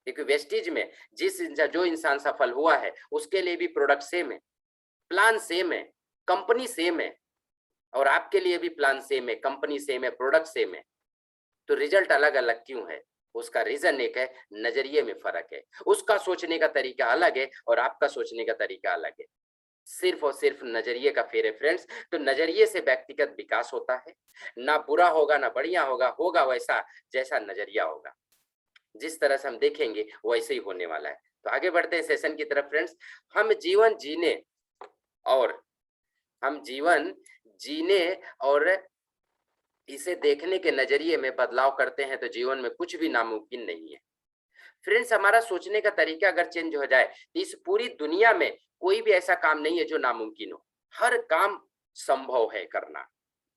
क्योंकि वेस्टिज में जो इंसान सफल हुआ है उसके लिए भी प्रोडक्ट सेम है, प्लान सेम है, कंपनी सेम है, और आपके लिए भी प्लान सेम है, कंपनी सेम है, प्रोडक्ट सेम है। तो रिजल्ट अलग अलग क्यों है? उसका रीजन एक है, नजरिए में फर्क है। उसका सोचने का तरीका अलग है और आपका सोचने का तरीका अलग है। सिर्फ और सिर्फ नजरिए का फेर है फ्रेंड्स। तो नजरिए से व्यक्तिगत विकास होता है। ना बुरा होगा ना बढ़िया होगा, होगा वैसा जैसा नजरिया होगा। जिस तरह से हम देखेंगे वैसे ही होने वाला है। तो आगे बढ़ते हैं सेशन की तरफ फ्रेंड्स। हम जीवन जीने और हम जीवन जीने और इसे देखने के नजरिए में बदलाव करते हैं तो जीवन में कुछ भी नामुमकिन नहीं है। फ्रेंड्स, हमारा सोचने का तरीका अगर चेंज हो जाए तो इस पूरी दुनिया में कोई भी ऐसा काम नहीं है जो नामुमकिन हो। हर काम संभव है करना,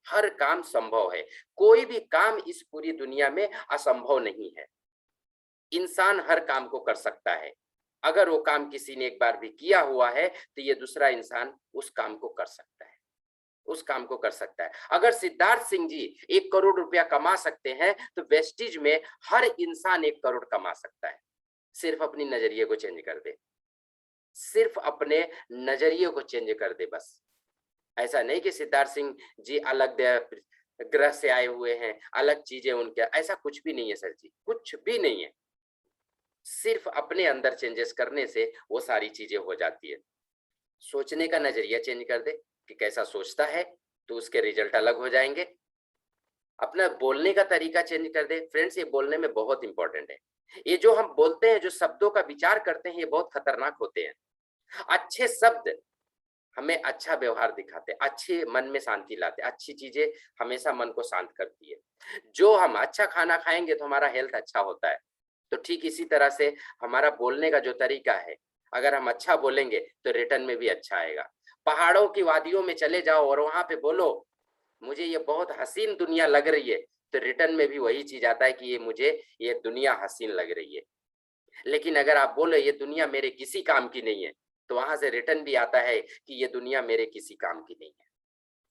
हर काम संभव है। कोई भी काम इस पूरी दुनिया में असंभव नहीं है। इंसान हर काम को कर सकता है। अगर वो काम किसी ने एक बार भी किया हुआ है तो ये दूसरा इंसान उस काम को कर सकता है, उस काम को कर सकता है। अगर सिद्धार्थ सिंह जी 1 करोड़ रुपया कमा सकते हैं तो वेस्टिज में हर इंसान 1 करोड़ कमा सकता है। सिर्फ अपनी नजरिए को चेंज कर दे, सिर्फ अपने नजरिए को चेंज कर दे बस। ऐसा नहीं कि सिद्धार्थ सिंह जी अलग ग्रह से आए हुए हैं, अलग चीजें उनके, ऐसा कुछ भी नहीं है सर जी, कुछ भी नहीं है। सिर्फ अपने अंदर चेंजेस करने से वो सारी चीजें हो जाती है। सोचने का नजरिया चेंज कर दे कि कैसा सोचता है तो उसके रिजल्ट अलग हो जाएंगे। अपना बोलने का तरीका चेंज कर दे। फ्रेंड्स, ये बोलने में बहुत इंपॉर्टेंट है। ये जो हम बोलते हैं, जो शब्दों का विचार करते हैं, ये बहुत खतरनाक होते हैं। अच्छे शब्द हमें अच्छा व्यवहार दिखाते, अच्छे मन में शांति लाते, अच्छी चीजें हमेशा मन को शांत करती है। जो हम अच्छा खाना खाएंगे तो हमारा हेल्थ अच्छा होता है। तो ठीक इसी तरह से हमारा बोलने का जो तरीका है, अगर हम अच्छा बोलेंगे तो रिटर्न में भी अच्छा आएगा। पहाड़ों की वादियों में चले जाओ और वहां पे बोलो मुझे ये बहुत हसीन दुनिया लग रही है, तो रिटर्न में भी वही चीज आता है कि ये दुनिया हसीन लग रही है। लेकिन अगर आप बोले ये दुनिया मेरे किसी काम की नहीं है, तो वहां से रिटर्न भी आता है कि ये दुनिया मेरे किसी काम की नहीं है,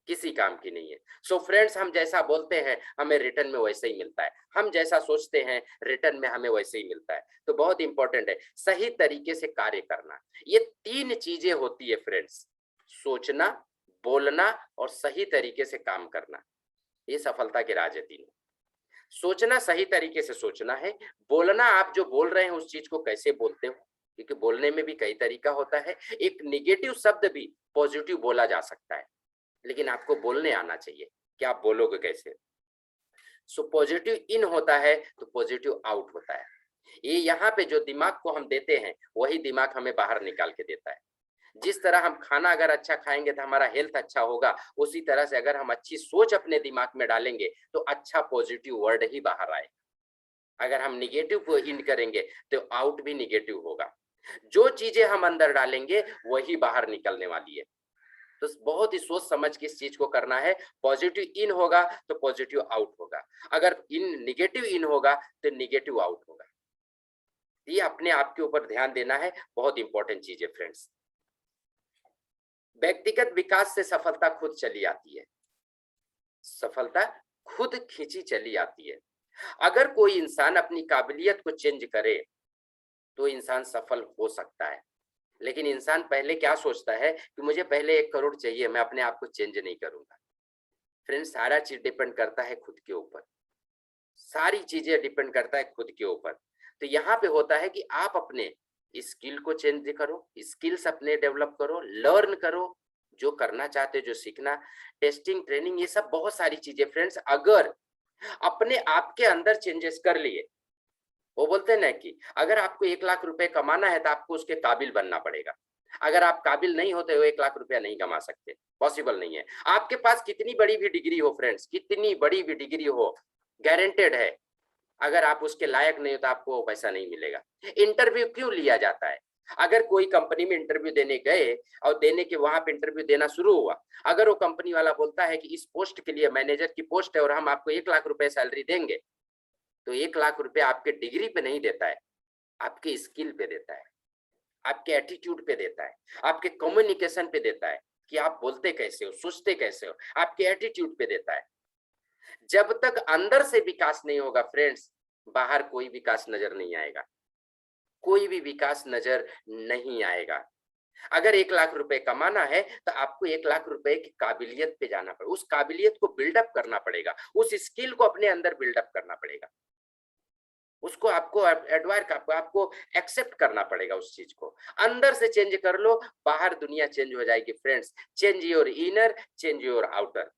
किसी काम की नहीं है। सो फ्रेंड्स, हम जैसा बोलते हैं हमें रिटर्न में वैसे ही मिलता है, हम जैसा सोचते हैं रिटर्न में हमें वैसे ही मिलता है। तो बहुत इंपॉर्टेंट है सही तरीके से कार्य करना। ये 3 चीजें होती है फ्रेंड्स, सोचना, बोलना और सही तरीके से काम करना। ये सफलता के राज है तीनों। सोचना, सही तरीके से सोचना है। बोलना, आप जो बोल रहे हैं उस चीज को कैसे बोलते हो, क्योंकि बोलने में भी कई तरीका होता है। एक निगेटिव शब्द भी पॉजिटिव बोला जा सकता है, लेकिन आपको बोलने आना चाहिए कि आप बोलोगे कैसे। सो पॉजिटिव इन होता है तो पॉजिटिव आउट होता है। ये यहाँ पे जो दिमाग को हम देते हैं वही दिमाग हमें बाहर निकाल के देता है। जिस तरह हम खाना अगर अच्छा खाएंगे तो हमारा हेल्थ अच्छा होगा, उसी तरह से अगर हम अच्छी सोच अपने दिमाग में डालेंगे तो अच्छा पॉजिटिव वर्ड ही बाहर आए। अगर हम निगेटिव को इन करेंगे तो आउट भी निगेटिव होगा। जो चीजें हम अंदर डालेंगे वही बाहर निकलने वाली है। तो बहुत ही सोच समझ के इस चीज को करना है। पॉजिटिव इन होगा तो पॉजिटिव आउट होगा, अगर इन निगेटिव इन होगा तो निगेटिव आउट होगा। ये अपने आप के ऊपर ध्यान देना है, बहुत इंपॉर्टेंट चीज है फ्रेंड्स। व्यक्तिगत विकास से सफलता खुद चली आती है, सफलता खुद खींची चली आती है। अगर कोई इंसान अपनी काबिलियत को चेंज करे तो इंसान सफल हो सकता है, लेकिन इंसान पहले क्या सोचता है कि मुझे पहले 1 करोड़ चाहिए, मैं अपने आप को चेंज नहीं करूंगा। फ्रेंड्स, सारा चीज डिपेंड करता है खुद के ऊपर, सारी चीजें डिपेंड करता है खुद के ऊपर। तो यहाँ पे होता है कि आप अपने स्किल को चेंज करो, स्किल्स अपने डेवलप करो, लर्न करो, जो करना चाहते हो, जो सीखना, टेस्टिंग, ट्रेनिंग, ये सब बहुत सारी चीजें फ्रेंड्स अगर अपने आप के अंदर चेंजेस कर लिए। वो बोलते हैं ना कि अगर आपको 1 लाख रुपए कमाना है तो आपको उसके काबिल बनना पड़ेगा। अगर आप काबिल नहीं होते हो 1 लाख रुपया नहीं कमा सकते, पॉसिबल नहीं है। आपके पास कितनी बड़ी भी डिग्री हो फ्रेंड्स, कितनी बड़ी भी डिग्री हो, गारंटेड है अगर आप उसके लायक नहीं हो तो आपको पैसा नहीं मिलेगा। इंटरव्यू क्यों लिया जाता है? अगर कोई कंपनी में इंटरव्यू देने गए और देने के वहां पे इंटरव्यू देना शुरू हुआ, अगर वो कंपनी वाला बोलता है कि इस पोस्ट के लिए मैनेजर की पोस्ट है और हम आपको 1 लाख रुपए सैलरी देंगे, तो 1 लाख रुपए आपके डिग्री पे नहीं देता है, आपके स्किल पे देता है, आपके एटीट्यूड पे देता है, आपके कम्युनिकेशन पे देता है कि आप बोलते कैसे हो, सोचते कैसे हो, आपके एटीट्यूड पे देता है। जब तक अंदर से विकास नहीं होगा फ्रेंड्स, बाहर कोई विकास नजर नहीं आएगा, कोई भी विकास नजर नहीं आएगा। अगर 1 लाख रुपए कमाना है तो आपको 1 लाख रुपए की काबिलियत पे जाना पड़ेगा, उस काबिलियत को बिल्डअप करना पड़ेगा, उस स्किल को अपने अंदर बिल्डअप करना पड़ेगा, उसको आपको एडवायर आपको एक्सेप्ट करना पड़ेगा, उस चीज को अंदर से चेंज कर लो, बाहर दुनिया चेंज हो जाएगी friends. Change your inner, change your outer.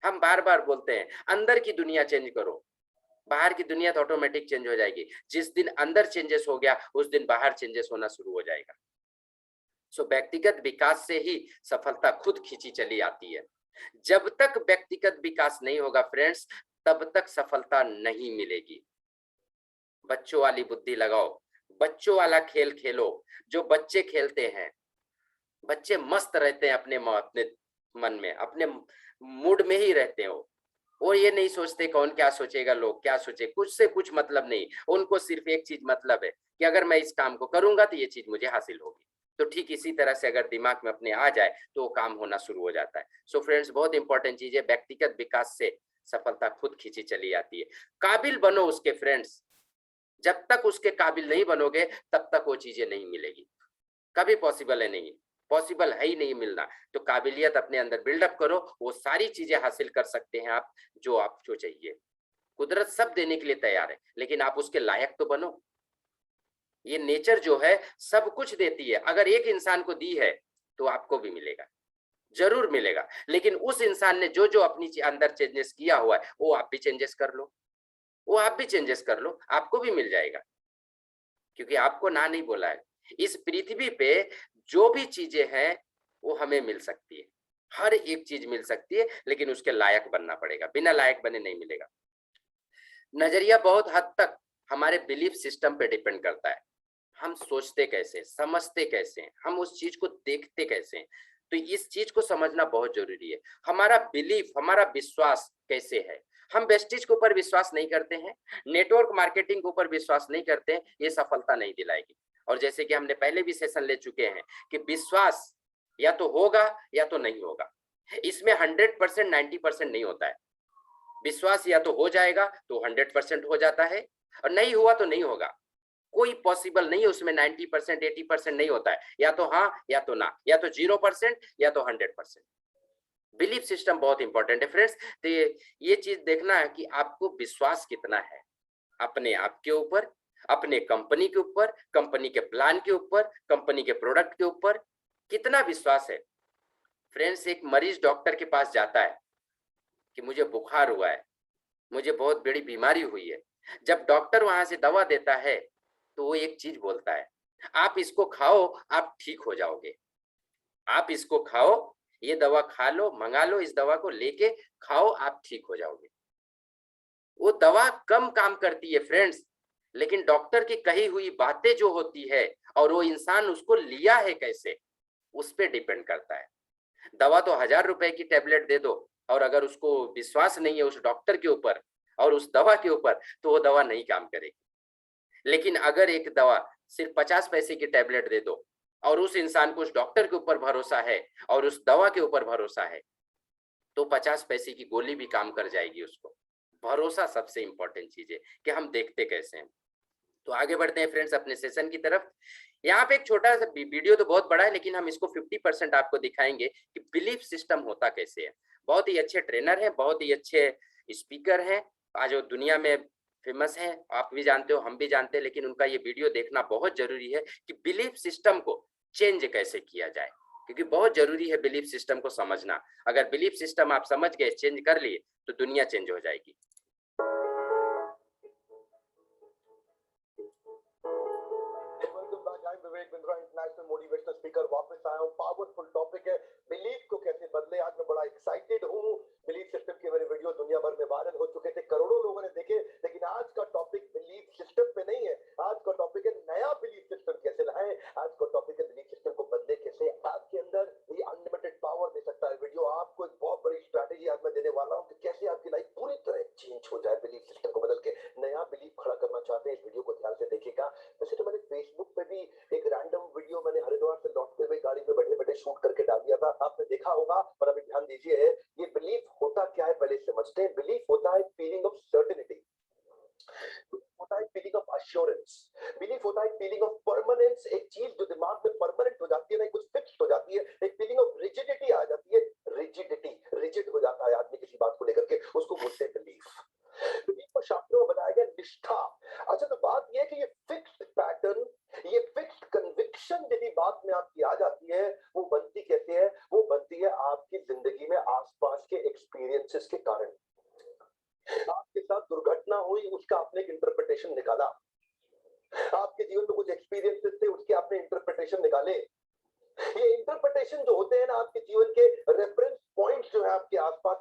हम बार बार बोलते हैं अंदर की दुनिया चेंज करो, बाहर की दुनिया तो ऑटोमेटिक चेंज हो जाएगी। जिस दिन अंदर चेंजेस हो गया उस दिन बाहर चेंजेस होना शुरू हो जाएगा। सो व्यक्तिगत विकास से ही सफलता खुद खींची चली आती है। जब तक व्यक्तिगत विकास नहीं होगा फ्रेंड्स, तब तक सफलता नहीं मिलेगी। बच्चों वाली बुद्धि लगाओ, बच्चों वाला खेल खेलो, जो बच्चे खेलते हैं। बच्चे मस्त रहते हैं अपने मन में, अपने मूड में ही रहते हो। वो ये नहीं सोचते कौन क्या सोचेगा, लोग क्या सोचे, कुछ से कुछ मतलब नहीं। उनको सिर्फ एक चीज मतलब है कि अगर मैं इस काम को करूंगा तो ये चीज मुझे हासिल होगी। तो ठीक इसी तरह से अगर दिमाग में अपने आ जाए तो वो काम होना शुरू हो जाता है। सो फ्रेंड्स, बहुत इंपॉर्टेंट चीज है, व्यक्तिगत विकास से सफलता खुद खींची चली आती है। काबिल बनो उसके फ्रेंड्स, जब तक उसके काबिल नहीं बनोगे तब तक वो चीजें नहीं मिलेगी, कभी पॉसिबल है नहीं, पॉसिबल है ही नहीं मिलना। तो काबिलियत अपने अंदर बिल्डअप करो, वो सारी चीजें हासिल कर सकते हैं आप जो चाहिए। कुदरत सब देने के लिए तैयार है, लेकिन आप उसके लायक तो बनो। ये नेचर जो है सब कुछ देती है, अगर एक इंसान को दी है तो आपको भी मिलेगा, जरूर मिलेगा। लेकिन उस इंसान ने जो जो अपनी अंदर चेंजेस किया हुआ है वो आप भी चेंजेस कर लो, वो आप भी चेंजेस कर लो, आपको भी मिल जाएगा। क्योंकि आपको ना नहीं बोला है। इस पृथ्वी पे जो भी चीजें हैं वो हमें मिल सकती है, हर एक चीज मिल सकती है, लेकिन उसके लायक बनना पड़ेगा, बिना लायक बने नहीं मिलेगा। नजरिया बहुत हद तक हमारे बिलीफ सिस्टम पे डिपेंड करता है, हम सोचते कैसे, समझते कैसे, हम उस चीज को देखते कैसे। तो इस चीज को समझना बहुत जरूरी है। हमारा बिलीफ, हमारा विश्वास कैसे है। हम वेस्टेज के ऊपर विश्वास नहीं करते हैं, नेटवर्क मार्केटिंग के ऊपर विश्वास नहीं करते हैं, ये सफलता नहीं दिलाएगी। और जैसे कि हमने पहले भी सेशन ले चुके हैं कि विश्वास या तो होगा या तो नहीं होगा, इसमें 100% 90% नहीं होता है। विश्वास या तो हो जाएगा तो 100% हो जाता है, और नहीं हुआ तो नहीं होगा। कोई पॉसिबल नहीं है उसमें, 90% 80% नहीं होता है, या तो हाँ या तो ना, या तो 0% या तो 100%। बिलीफ सिस्टम बहुत इंपॉर्टेंट है फ्रेंड्स। तो ये चीज देखना है कि आपको विश्वास कितना है अपने आप के ऊपर, अपने कंपनी के ऊपर, कंपनी के प्लान के ऊपर, कंपनी के प्रोडक्ट के ऊपर कितना विश्वास है। फ्रेंड्स, एक मरीज डॉक्टर के पास जाता है कि मुझे बुखार हुआ है, मुझे बहुत बड़ी बीमारी हुई है। जब डॉक्टर वहां से दवा देता है तो वो एक चीज बोलता है, आप इसको खाओ, आप ठीक हो जाओगे, आप इसको खाओ, ये दवा खा लो, मंगा लो, इस दवा को लेके खाओ, आप ठीक हो जाओगे। वो दवा कम काम करती है फ्रेंड्स, लेकिन डॉक्टर की कही हुई बातें जो होती है और वो इंसान उसको लिया है कैसे, उस पर डिपेंड करता है। दवा तो 1000 रुपए की टेबलेट दे दो, और अगर उसको विश्वास नहीं है उस डॉक्टर के ऊपर और उस दवा के ऊपर, तो वो दवा नहीं काम करेगी। लेकिन अगर एक दवा सिर्फ 50 पैसे की टेबलेट दे दो और उस इंसान को उस डॉक्टर के ऊपर भरोसा है और उस दवा के ऊपर भरोसा है, तो 50 पैसे की गोली भी काम कर जाएगी उसको। भरोसा सबसे इंपॉर्टेंट चीज है कि हम देखते कैसे हैं। तो आगे बढ़ते हैं फ्रेंड्स अपने सेशन की तरफ। यहाँ पे एक छोटा सा वीडियो तो बहुत बड़ा है, लेकिन हम इसको 50% आपको दिखाएंगे कि बिलीफ सिस्टम होता कैसे है। बहुत ही अच्छे ट्रेनर हैं, बहुत ही अच्छे स्पीकर हैं, आज वो दुनिया में फेमस है, आप भी जानते हो, हम भी जानते हैं, लेकिन उनका ये वीडियो देखना बहुत जरूरी है कि बिलीफ सिस्टम को चेंज कैसे किया जाए, क्योंकि बहुत जरूरी है बिलीफ सिस्टम को समझना। अगर बिलीफ सिस्टम आप समझ गए, चेंज कर लिए, तो दुनिया चेंज हो जाएगी। Vivek Bindra international motivational speaker वापस आया हूँ। पावरफुल टॉपिक है बिलीफ को कैसे बदले। आज मैं बड़ा एक्साइटेड हूँ। बिलीफ सिस्टम के मेरे वीडियो दुनिया भर में वायरल हो चुके थे, करोड़ों लोगों ने देखे, लेकिन आज का टॉपिक बिलीफ सिस्टम पे नहीं है। आज का टॉपिक है नया बिलीफ सिस्टम कैसे लाएं। आज का टॉपिक है बिलीफ सिस्टम को बदले कैसे। आपके अंदर ये अनलिमिटेड पावर दे सकता है वीडियो। आपको एक बहुत बड़ी स्ट्रैटेजी आज मैं देने वाला हूँ कि कैसे आपकी लाइफ पूरी तरह चेंज हो जाए बिलीफ सिस्टम को बदल के। नया बिलीफ खड़ा करना चाहते हैं, इस वीडियो को ध्यान से देखिएगा। वैसे तो मैंने फेसबुक पे भी एक रैंडम वीडियो मैंने हरिद्वार से लौटते हुए गाड़ी पे बैठे बैठे शूट करके डाल दिया था, आपने देखा होगा। पर अभी ध्यान दीजिए, ये बिलीफ होता क्या है पहले समझते हैं। बिलीफ होता है फीलिंग ऑफ सर्टेनिटी, होता है फीलिंग ऑफ अश्योरेंस, बिलीफ होता है फीलिंग ऑफ परमानेंस। एक चीज जो दिमाग में परमानेंट हो जाती है ना, कुछ फिक्स हो जाती है। एक फीलिंग ऑफ रिजिडिटी आ जाती है, रिजिडिटी, रिजिड हो जाता है आदमी किसी बात को लेकर के, उसको बोलते हैं बिलीफ। बिलीफ को शास्त्रों में बताया गया निष्ठा। अच्छा, तो बात यह है कि ये फिक्स्ड पैटर्न, ये फिक्स्ड कन्विक्शन यदि बात में आपकी आ जाती है, वो बनती कैसे है? वो बनती है आपकी जिंदगी में आसपास के एक्सपीरियंसेस के कारण। आपके साथ दुर्घटना हुई, उसका आपने एक इंटरप्रिटेशन निकाला। आपके जीवन में कुछ एक्सपीरियंसेस थे, उसके आपने इंटरप्रिटेशन निकाले। ये इंटरप्रिटेशन जो होते हैं ना, आपके जीवन के रेफरेंस पॉइंट्स जो है आपके आसपास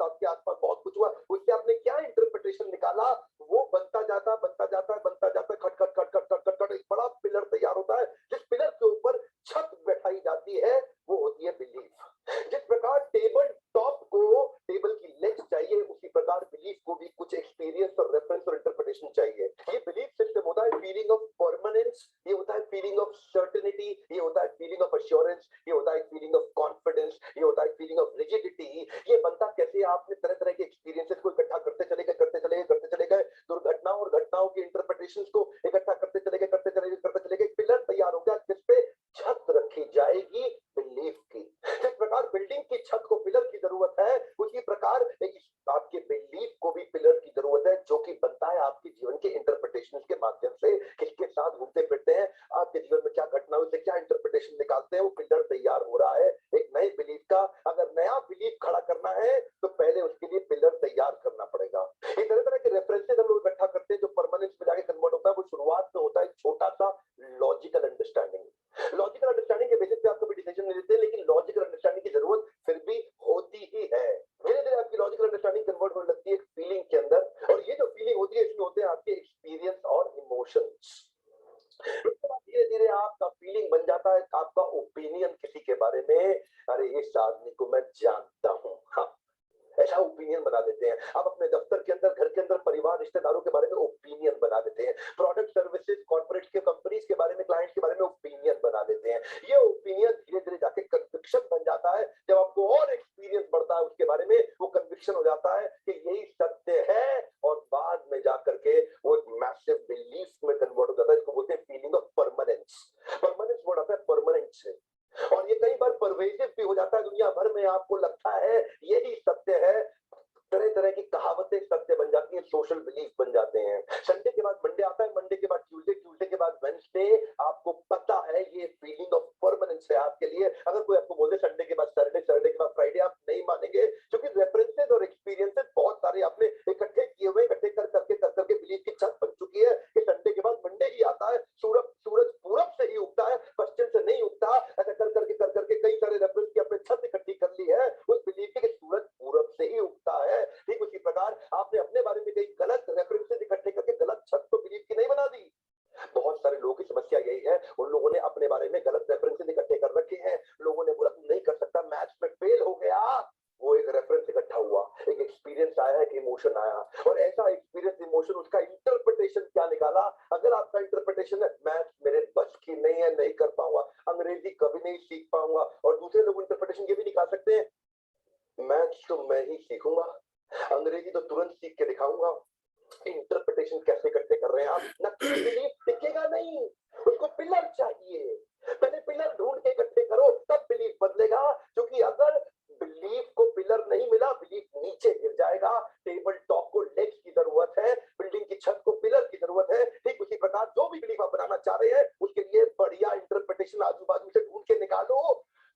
बहुत कुछ हुआ, उससे आपने क्या इंटरप्रिटेशन निकाला, वो बनता जाता है, खट खट खट खट खट खट खट एक बड़ा पिलर तैयार होता है। जिस पिलर के ऊपर छत बैठाई जाती है वो होती है बिलीफ। जिस प्रकार टेबल टॉप को टेबल की लेग्स चाहिए, उसी प्रकार बिलीफ को भी कुछ एक्सपीरियंस और रेफरेंस और इंटरप्रिटेशन चाहिए। ये बिलीफ सिस्टम होता है फीलिंग ऑफ परमानेंस, ये होता है फीलिंग ऑफ सर्टेनिटी, ये होता है फीलिंग ऑफ अश्योरेंस, ये होता है फीलिंग ऑफ कॉन्फिडेंस, ये होता है फीलिंग ऑफ रिजिडिटी। ये बनता कैसे? आपने तरह तरह के एक्सपीरियंसेस को इकट्ठा करते चले गए, दुर्घटनाओं और घटनाओं के इंटरप्रिटेशंस को इकट्ठा करते चले गए, पिलर तैयार हो गया जिसपे छत रखी जाएगी बिलीफ की। जिस प्रकार बिल्डिंग की छत को पिलर की जरूरत है, उसी प्रकार आपके बिलीफ को भी पिलर की जरूरत है, जो कि बनता है आपके जीवन के इंटरप्रिटेशन के माध्यम से। किसके साथ घूमते फिरते हैं, आपके जीवन में क्या घटना हुई, क्या इंटरप्रिटेशन निकालते हैं, वो पिलर तैयार हो रहा है एक नए बिलीफ का। अगर नया बिलीफ खड़ा करना है तो पहले उसके लिए पिलर तैयार करना पड़ेगा। इस तरह के रेफरेंसेस हम लोग इकट्ठा करते हैं, जो परमानेंस में जाके कन्वर्ट होता है। वो शुरुआत में होता है छोटा सा लॉजिकल अंडरस्टैंडिंग। लॉजिकल अंडरस्टैंडिंग के बेसिस पे आप कभी डिसीजन नहीं लेते, लेकिन लॉजिकल अंडरस्टैंडिंग की जरूरत फिर भी होती ही है। धीरे धीरे आपकी लॉजिकल अंडरस्टैंडिंग कन्वर्ट होने लगती है एक फीलिंग के अंदर, और ये जो फीलिंग होती है, इसमें होते हैं आपके एक्सपीरियंस और इमोशंस। धीरे धीरे आपका फीलिंग बन जाता है, आपका ओपिनियन किसी के बारे में। अरे इस आदमी को मैं जानता हूँ, हाँ, ऐसा ओपिनियन बना देते हैं। आप अपने दफ्तर के अंदर, घर के अंदर, परिवार, रिश्तेदारों के बारे में ओपिनियन बना देते हैं। प्रोडक्ट, सर्विसेज, कॉर्पोरेट के, कंपनीज के बारे में, क्लाइंट्स के बारे में ओपिनियन बना देते हैं। ये ओपिनियन धीरे धीरे जाके कन्विक्शन बन जाता है। जब आपको और एक्सपीरियंस बढ़ता है उसके बारे में, वो कन्विक्शन हो जाता है कि यही सत्य है, और बाद में जाकर के वो मैसिव बिलीफ में कन्वर्ट हो जाता है। इसको बोलते हैं feeling of permanence. Permanence word आता है परमानेंट से, और ये कई बार परवेसिव भी हो जाता है। दुनिया भर में आपको लगता है यही सत्य है, तरह तरह की कहावतें सत्य बन जाती हैं, सोशल बिलीफ बन जाते हैं। संडे के बाद मंडे आता है, मंडे के बाद ट्यूसडे, ट्यूसडे के बाद वेडनेसडे। आपको पता है ये फीलिंग ऑफ परमानेंस है आपके लिए। अगर कोई आपको बोले संडे के बाद सैटरडे, सैटरडे के बाद फ्राइडे, आप नहीं मानेंगे, क्योंकि रेफरेंसेस और एक्सपीरियंसेस बहुत सारे आपने इकट्ठे किए हुए, इकट्ठे कर करके बिलीफ की छत बन चुकी है कि संडे के बाद मंडे ही आता है। सूरज पूरब से ही उगता है, पश्चिम से नहीं उगता। ऐसा कर करके कई सारे रेफरेंस की अपने छत इकट्ठी कर ली है उस बिलीफ की सूरज पूरब से ही उगता है। ठीक उसी प्रकार आपने अपने बारे में कई गलत रेफरेंसेस इकट्ठे करके गलत छत तो बिलीफ की नहीं बना दी। बहुत सारे लोगों की समस्या यही है, उन लोगों ने अपने बारे में गलत रेफरेंसेस इकट्ठे कर रखे हैं। लोगों ने बोला तू नहीं कर सकता, मैथ्स में फेल हो कि कभी नहीं सीख पाऊंगा। और दूसरे लोग इंटरप्रिटेशन ये भी निकाल सकते हैं, मैथ्स तो मैं ही सीखूंगा, अंग्रेजी तो तुरंत सीख के दिखाऊंगा। इंटरप्रिटेशन कैसे इकट्ठे कर रहे हैं आप? नकली बिलीफ टिकेगा नहीं, उसको पिलर चाहिए। पहले पिलर ढूंढ के इकट्ठे करो, तब बिलीफ बदलेगा। क्योंकि अगर बिलीफ को पिलर नहीं मिला, बिलीफ नीचे गिर जाएगा। टेबल टॉप को लेग्स की जरूरत है, बिल्डिंग की छत को पिलर की जरूरत है। ठीक उसी प्रकार जो भी बिलीफ आप बनाना चाह रहे हैं, उसके लिए बढ़िया इंटरप्रिटेशन आजू बाजू से ढूंढ के निकालो।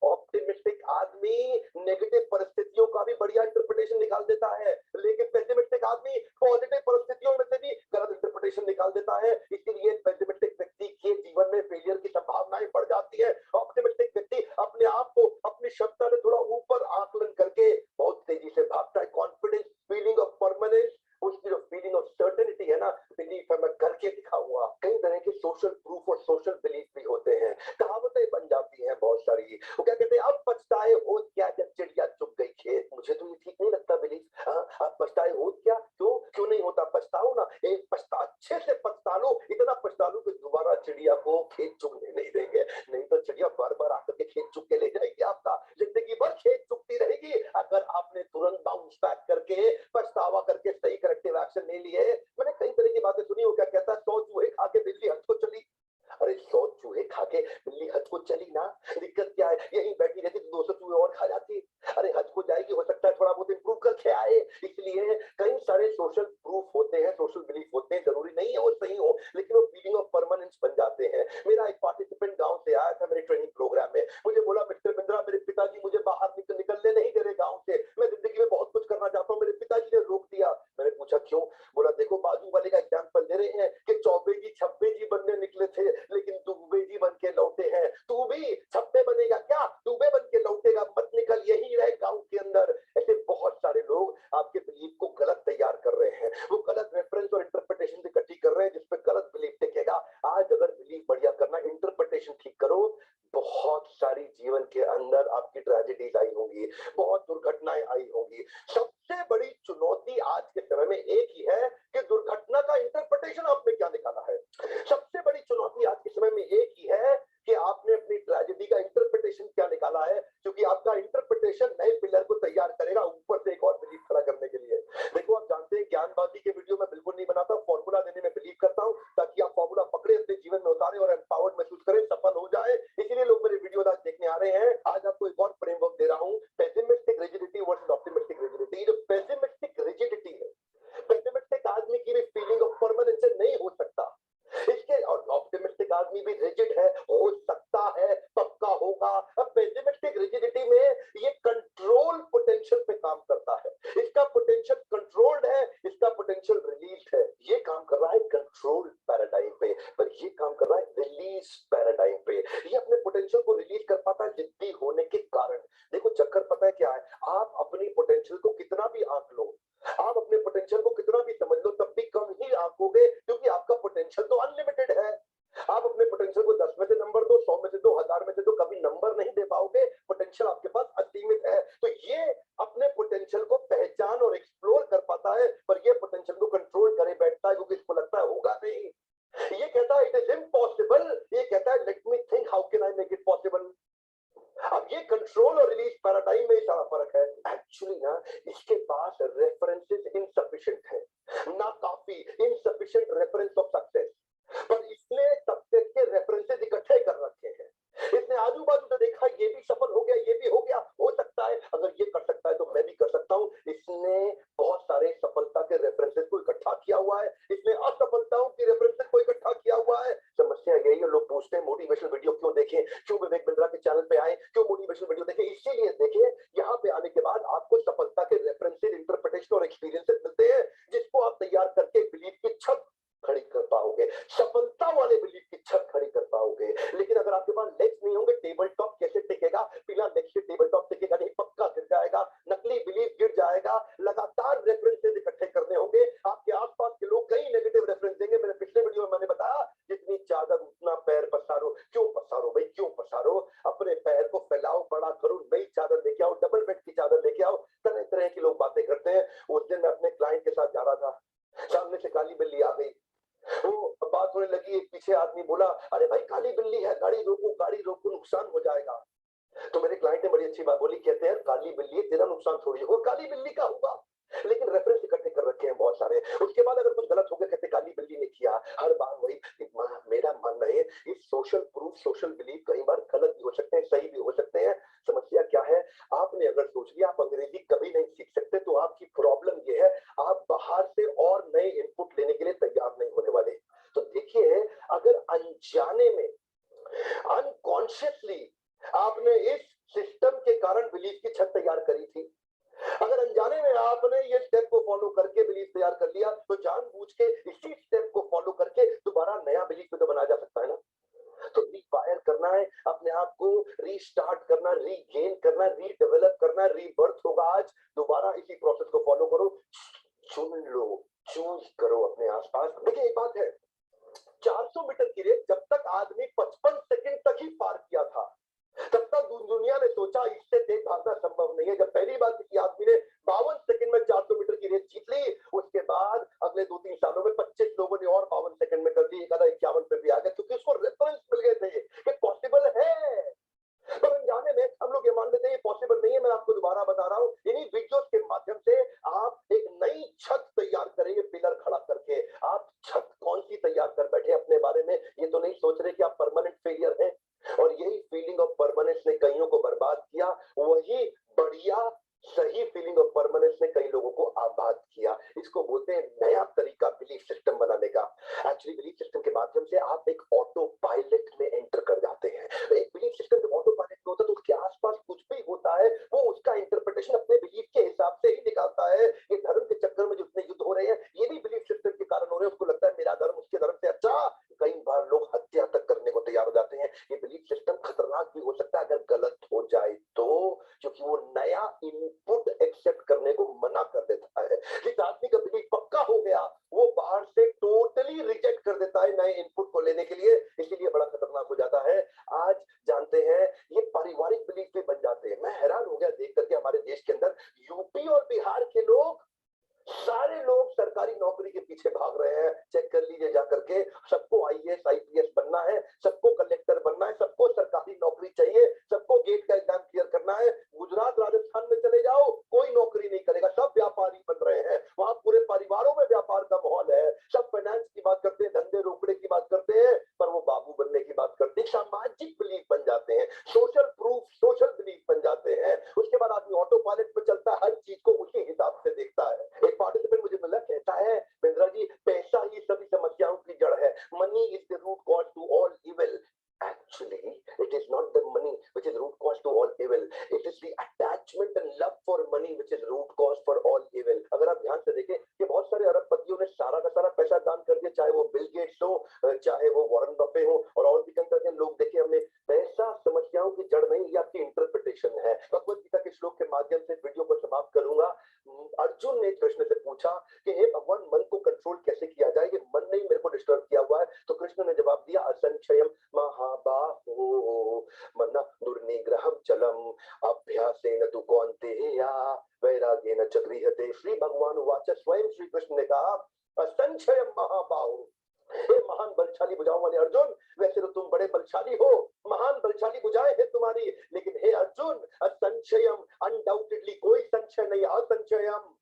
ऑप्टिमिस्टिक आदमी नेगेटिव परिस्थितियों का भी बढ़िया इंटरप्रिटेशन निकाल देता है, लेकिन पेसिमिस्टिक आदमी पॉजिटिव परिस्थितियों में से भी गलत इंटरप्रिटेशन निकाल देता है। इसीलिए पेसिमिस्टिक व्यक्ति के जीवन में फेलियर की संभावनाएं बढ़ जाती है। ऑप्टिमिस्टिक व्यक्ति अपने आप को अपनी क्षमता से थोड़ा ऊपर आकलन करके बहुत तेजी से भागता है। कॉन्फिडेंस, फीलिंग ऑफ परमानेंस, उसकी जो फीलिंग ऑफ सर्टेनिटी है ना, बिलीफ है मैं करके दिखाऊंगा। कई तरह के सोशल प्रूफ और सोशल बिलीफ भी होते हैं, कहावतें बन जाती हैं बहुत सारी। वो क्या कहते हैं, अब पछताए हो क्या जब चिड़िया चुग गई खेत। मुझे तो ये ठीक नहीं लगता बिलीफ। अब पछताए हो क्या, क्यों क्यों नहीं होता? पछताओ ना, एक पछता अच्छे से पछता लो, इतना पछता लो कि दोबारा चिड़िया को खेत चुगने नहीं देंगे। नहीं तो चिड़िया बार बार आकर के खेत चुग के ले जाएगी आपका, जिंदगी भर खेत चुगती रहेगी। अगर आपने तुरंत बाउंस बैक करके पछतावा करके सही करेक्टिव एक्शन नहीं लिए। मैंने कई तरह की बातें सुनी। वो क्या कहता है, 100 चूहे खा के बिल्ली हट को चली। अरे 100 चूहे खा के बिल्ली हज को चली ना, दिक्कत क्या है? यहीं बैठी रहती तो 200 चूहे और खा जाती। अरे हज को जाएगी, हो सकता है थोड़ा बहुत इंप्रूव करके आए। इसलिए कई सारे सोशल प्रूफ होते हैं, सोशल बिलीफ होते हैं, जरूरी नहीं है वो सही हो, लेकिन वो फीलिंग ऑफ परमानेंस बन जाते हैं। मेरा एक पार्टिसिपेंट गांव से आया था मेरे ट्रेनिंग प्रोग्राम में। मुझे बोला, मिस्टर बिंद्रा, मेरे पिताजी मुझे बाहर निकलने नहीं दे रहे गाँव से, मैं जिंदगी में बहुत कुछ करना चाहता हूँ, मेरे पिताजी ने रोक दिया। मैंने पूछा क्यों? बोला, देखो बाजू वाले का एग्जाम्पल दे रहे हैं कि चौबे जी छब्बे जी बनने निकले थे, लेकिन दुबे जी बन के लौटे हैं। तू भी छब्बे बनेगा क्या? दुबे बन के लौटेगा, मत निकल, यही रहे गांव के अंदर। ऐसे बहुत सारे लोग आपके बिलीफ को गलत तैयार कर रहे हैं, वो गलत रेफरेंस और इंटरप्रिटेशन से इकट्ठी कर रहे हैं, जिसपे गलत बिलीफ टिकेगा। आज अगर बिलीफ बढ़िया करना, इंटरप्रिटेशन ठीक करो, बहुत सारी जीवन के अंदर आपकी ट्रेजेडीज आई होंगी, बहुत दुर्घटनाएं आई होंगी। सबसे बड़ी चुनौती आज के समय में एक ही है कि दुर्घटना का इंटरप्रिटेशन आपने क्या निकाला है। सबसे बड़ी चुनौती आज के समय में एक ही है कि आपने अपनी ट्रेजेडी का इंटरप्रिटेशन क्या निकाला है, क्योंकि आपका इंटरप्रिटेशन नए पिलर को तैयार करेगा ऊपर से एक और बिलीफ खड़ा करने के लिए। देखो, आप जानते हैं ज्ञानबाजी के वीडियो में बिल्कुल नहीं बनाता, फॉर्मूला देने में बिलीव करता हूं, ताकि आप फॉर्मूला पकड़े, अपने जीवन में उतारे और एम्पावर्ड महसूस करें, सफल हो जाए। इसीलिए लोग मेरे वीडियो आज देखने आ रहे हैं। आज आपको एक और फ्रेमवर्क दे रहा हूं, pessimistic rigidity versus optimistic rigidity. जो पेसिमिस्टिक रिजिडिटी है, पेसिमिस्टिक आदमी की भी फीलिंग ऑफ परमानेंस नहीं हो सकता इसके, और ऑप्टिमिस्टिक आदमी भी रिजिड है, हो सकता है, पक्का होगा। अब पेसिमिस्टिक रिजिडिटी में ये कंट्रोल पोटेंशियल पे काम करता है, इसका पोटेंशियल कंट्रोल्ड है, इसका पोटेंशियल रिलीज है। ये काम कर रहा है कंट्रोल पैराडाइम पे, पर ये काम कर रहा है रिलीज पैराडाइम पे। ये अपने पोटेंशियल को रिलीज कर पाता है जिद्दी होने के कारण। देखो चक्कर पता है क्या है, आप अपनी पोटेंशियल को कितना भी आंक लो, आप अपने पोटेंशियल को कितना भी समझ लो, तब भी कम ही आंकोगे, क्योंकि आपका पोटेंशियल तो अनलिमिटेड है। आप अपने पोटेंशियल को 10 में से नंबर दो, 100 में से दो, 1000 में से दो, कभी नंबर नहीं दे पाओगे। पोटेंशियल आपके पास असीमित है। तो ये अपने पोटेंशियल को पहचान और एक्सप्लोर कर पाता है, पर ये पोटेंशियल को कंट्रोल करे बैठता है, क्योंकि इसको लगता है होगा नहीं। ये कहता है इट इज इम्पॉसिबल, ये कहता है let me think how can I make it possible. अब ये कंट्रोल और रिलीज पैराडाइम में सारा फर्क है। एक्चुअली ना, इसके पास रेफरेंसेस इनसफिशिएंट है, ना काफी, इनसफिशिएंट रेफरेंस ऑफ सक्सेस, पर इसने सक्सेस के रेफरेंसेस इकट्ठे कर रखे हैं। इसने आजू बाजू से देखा, ये भी सफल हो गया, ये भी हो गया, हो सकता है, अगर ये कर सकता है तो मैं भी कर सकता हूं। इसने बहुत सारे सफलता के रेफरेंसेस को इकट्ठा किया हुआ है, इसने असफलताओं के रेफरेंसेस को इकट्ठा किया हुआ है। समस्या यही है, लोग पूछते हैं मोटिवेशनल वीडियो क्यों देखें, क्यों विवेक बिंद्रा के चैनल पे आए, क्यों मोटिवेशनल वीडियो देखें? इसीलिए देखें, यहाँ पे आने के बाद आपको सफलता के रेफरेंसेस, इंटरप्रिटेशन और एक्सपीरियंसेस मिलते हैं, जिसको आप तैयार करके बिलीफ की छत खड़ी कर पाओगे, सफलता वाले बिलीफ की छत खड़ी कर पाओगे। लेकिन अगर आपके पास लेग्स नहीं होंगे, टेबल टॉप कैसे टिकेगा? बिना लेग्स के टेबल टॉप टिकेगा नहीं, पक्का गिर जाएगा, नकली बिलीफ गिर जाएगा। लगातार रेफरेंसेस इकट्ठे करने होंगे। आपके आसपास के लोग कई नेगेटिव रेफरेंस देंगे। मेरे पिछले वीडियो में मैंने बताया, जितनी चादर उतना पैर पसारो। क्यों पसारो भाई, क्यों पसारो? अपने पैर को फैलाओ, बड़ा करो, नई चादर लेके आओ, डबल बेड की चादर लेके आओ। तरह तरह की लोग बातें करते हैं। उस दिन मैं अपने क्लाइंट के साथ जा रहा था, सामने से काली बिल्ली आ गई। वो बात होने लगी, एक पीछे आदमी बोला, अरे भाई काली बिल्ली है, गाड़ी रोको, गाड़ी रोको, नुकसान हो जाएगा। जाएगा। तो मेरे क्लाइंट ने बड़ी अच्छी बात बोली, कहते हैं काली बिल्ली है, तेरा नुकसान थोड़ी होगा। काली बिल्ली का हुआ, लेकिन रेफरेंस इकट्ठे कर रखे हैं बहुत सारे। उसके बाद अगर कुछ गलत हो गया, कहते काली बिल्ली ने किया। हर बार वही। मेरा मानना है इस सोशल प्रूफ, सोशल बिलीफ कई बार गलत भी हो सकते हैं, सही भी हो सकते हैं। समस्या क्या है, आपने अगर सोच लिया आप अंग्रेजी कभी नहीं सीख सकते, तो आपकी प्रॉब्लम ये है आप बाहर से और नए इनपुट लेने के लिए तैयार नहीं होने वाले। तो देखिए, अगर अनजाने में, अनकॉन्शियसली आपने इस सिस्टम के कारण बिलीफ की छत तैयार करी थी, अगर अनजाने में आपने ये स्टेप को फॉलो करके बिलीफ तैयार कर लिया, तो जानबूझ के इसी स्टेप को फॉलो करके दोबारा नया बिलीफ तो बनाया जा सकता है ना। तो रीवायर करना है अपने आप को, रीस्टार्ट करना, रीगेन करना, रीडेवलप करना, रीबर्थ होगा आज। दोबारा इसी प्रोसेस को फॉलो करो, चुन लो, चूज करो अपने आसपास। देखिए एक बात है, 400 मीटर की रेस जब तक आदमी 55 सेकंड तक ही पार किया था, तब तक दुनिया ने सोचा इससे तेज भागना संभव नहीं है। जब पहली बार किसी आदमी ने 52 सेकंड में 400 मीटर की रेस जीत ली, उसके बाद अगले 2-3 सालों में 25 लोगों ने और 52 सेकंड में कर दी, एक आधा 51 पे भी आ गया, क्योंकि उसको रेफरेंस मिल गए थे कि पॉसिबल है। पर अनजाने में हम लोग ये मान लेते हैं ये पॉसिबल नहीं है। मैं आपको दोबारा बता रहा हूँ, इन्हीं वीडियोस के माध्यम से आप एक नई छत तैयार करेंगे, पिलर खड़ा करके। आप छत कौन सी तैयार कर बैठे अपने बारे में, ये तो नहीं सोच रहे कि आप परमानेंट फेलियर हैं। और यही फीलिंग ऑफ परमानेंस ने कईयों को बर्बाद किया, वही बढ़िया सही फीलिंग ऑफ परमानेंस ने कई लोगों को आबाद किया। इसको बोलते हैं नया तरीका बिलीफ सिस्टम बनाने का। एक्चुअली बिलीफ सिस्टम के माध्यम से आप एक ऑटो पायलट में एंटर कर जाते हैं। एक बिलीफ सिस्टम जब ऑटो पायलट में होता है तो उसके आसपास कुछ भी होता है वो उसका इंटरप्रिटेशन अपने बिलीफ के हिसाब से ही निकालता है। ये धर्म के चक्कर में जितने युद्ध हो रहे हैं ये भी बिलीफ सिस्टम के कारण हो रहे हैं। उसको लगता है मेरा धर्म उसके धर्म से अच्छा, कई बार लोग हत्या तक करने को तैयार हो जाते हैं। ये बिलीफ सिस्टम खतरनाक भी हो सकता है अगर गलत हो जाए तो, क्योंकि वो नया इनपुट एक्सेप्ट करने को मना कर देता है। जिस आदमी का बिलीफ पक्का हो गया वो बाहर से टोटली रिजेक्ट कर देता है नए इनपुट को लेने के लिए, इसीलिए बड़ा खतरनाक हो जाता है। आज जानते हैं ये पारिवारिक बिलीफ भी बन जाते हैं। मैं हैरान हो गया देख करके हमारे देश के अंदर यूपी और बिहार के लोग, सारे लोग सरकारी नौकरी के पीछे भाग रहे हैं। चेक कर लीजिए जा करके, सबको आईएएस आईपीएस बनना है, सबको कलेक्टर बनना है, सबको सरकारी नौकरी चाहिए, सबको गेट का एग्जाम क्लियर करना है। गुजरात राजस्थान में चले जाओ, कोई नौकरी नहीं करेगा, सब व्यापारी बन रहे हैं। वहां पूरे परिवारों में व्यापार का माहौल है, सब फाइनेंस की बात करते हैं, धंधे रोकड़े की बात करते हैं, पर वो बाबू बनने की बात करते हैं। सामाजिक बिलीफ बन जाते हैं, सोशल प्रूफ, सोशल बिलीफ बन जाते हैं। उसके बाद आदमी ऑटो पायलट में चलता है, हर चीज को उसी हिसाब से देखता है। एक पार्टिसिपेंट मुझे मिला, कहता है बिंद्रा जी पैसा ही सभी समस्याओं की जड़ है, money is the root cause to all evil. Actually, it is not the money which is root cause to all evil. It is the attachment and love for money which is root cause for all evil. अगर आप ध्यान से देखें कि बहुत सारे अरबपतियों ने सारा का सारा पैसा दान कर दिया, चाहे वो बिल गेट्स हो, चाहे वो वॉरेन बफे हो, और भी कंट्री के लोग देखे हमने। पैसा समस्याओं की जड़ नहीं, ये आपकी इंटरप्रिटेशन है। भगवत गीता के श्लोक के माध्यम से वीडियो को समाप्त करूंगा। अर्जुन ने कृष्ण से पूछा कि हे भगवान, मन को कंट्रोल कैसे किया जाए, ये मन नहीं मेरे को डिस्टर्ब किया हुआ है। तो कृष्ण ने जवाब दिया, असंशयम महाबाहो मन्ना दुर्निग्रहम चलम अभ्यासेन तु कौन्तेया वैराग्येन च गृह्यते। श्री भगवान वाच, स्वयं श्री कृष्ण ने कहा असंशयम महाबाहो, हे महान बलशाली भुजाओं वाले अर्जुन, वैसे तो तुम बड़े बलशाली हो, महान बलशाली भुजाएं हैं तुम्हारी, लेकिन हे अर्जुन असंशयम, अनडाउटेडली कोई संशय नहीं, असंशयम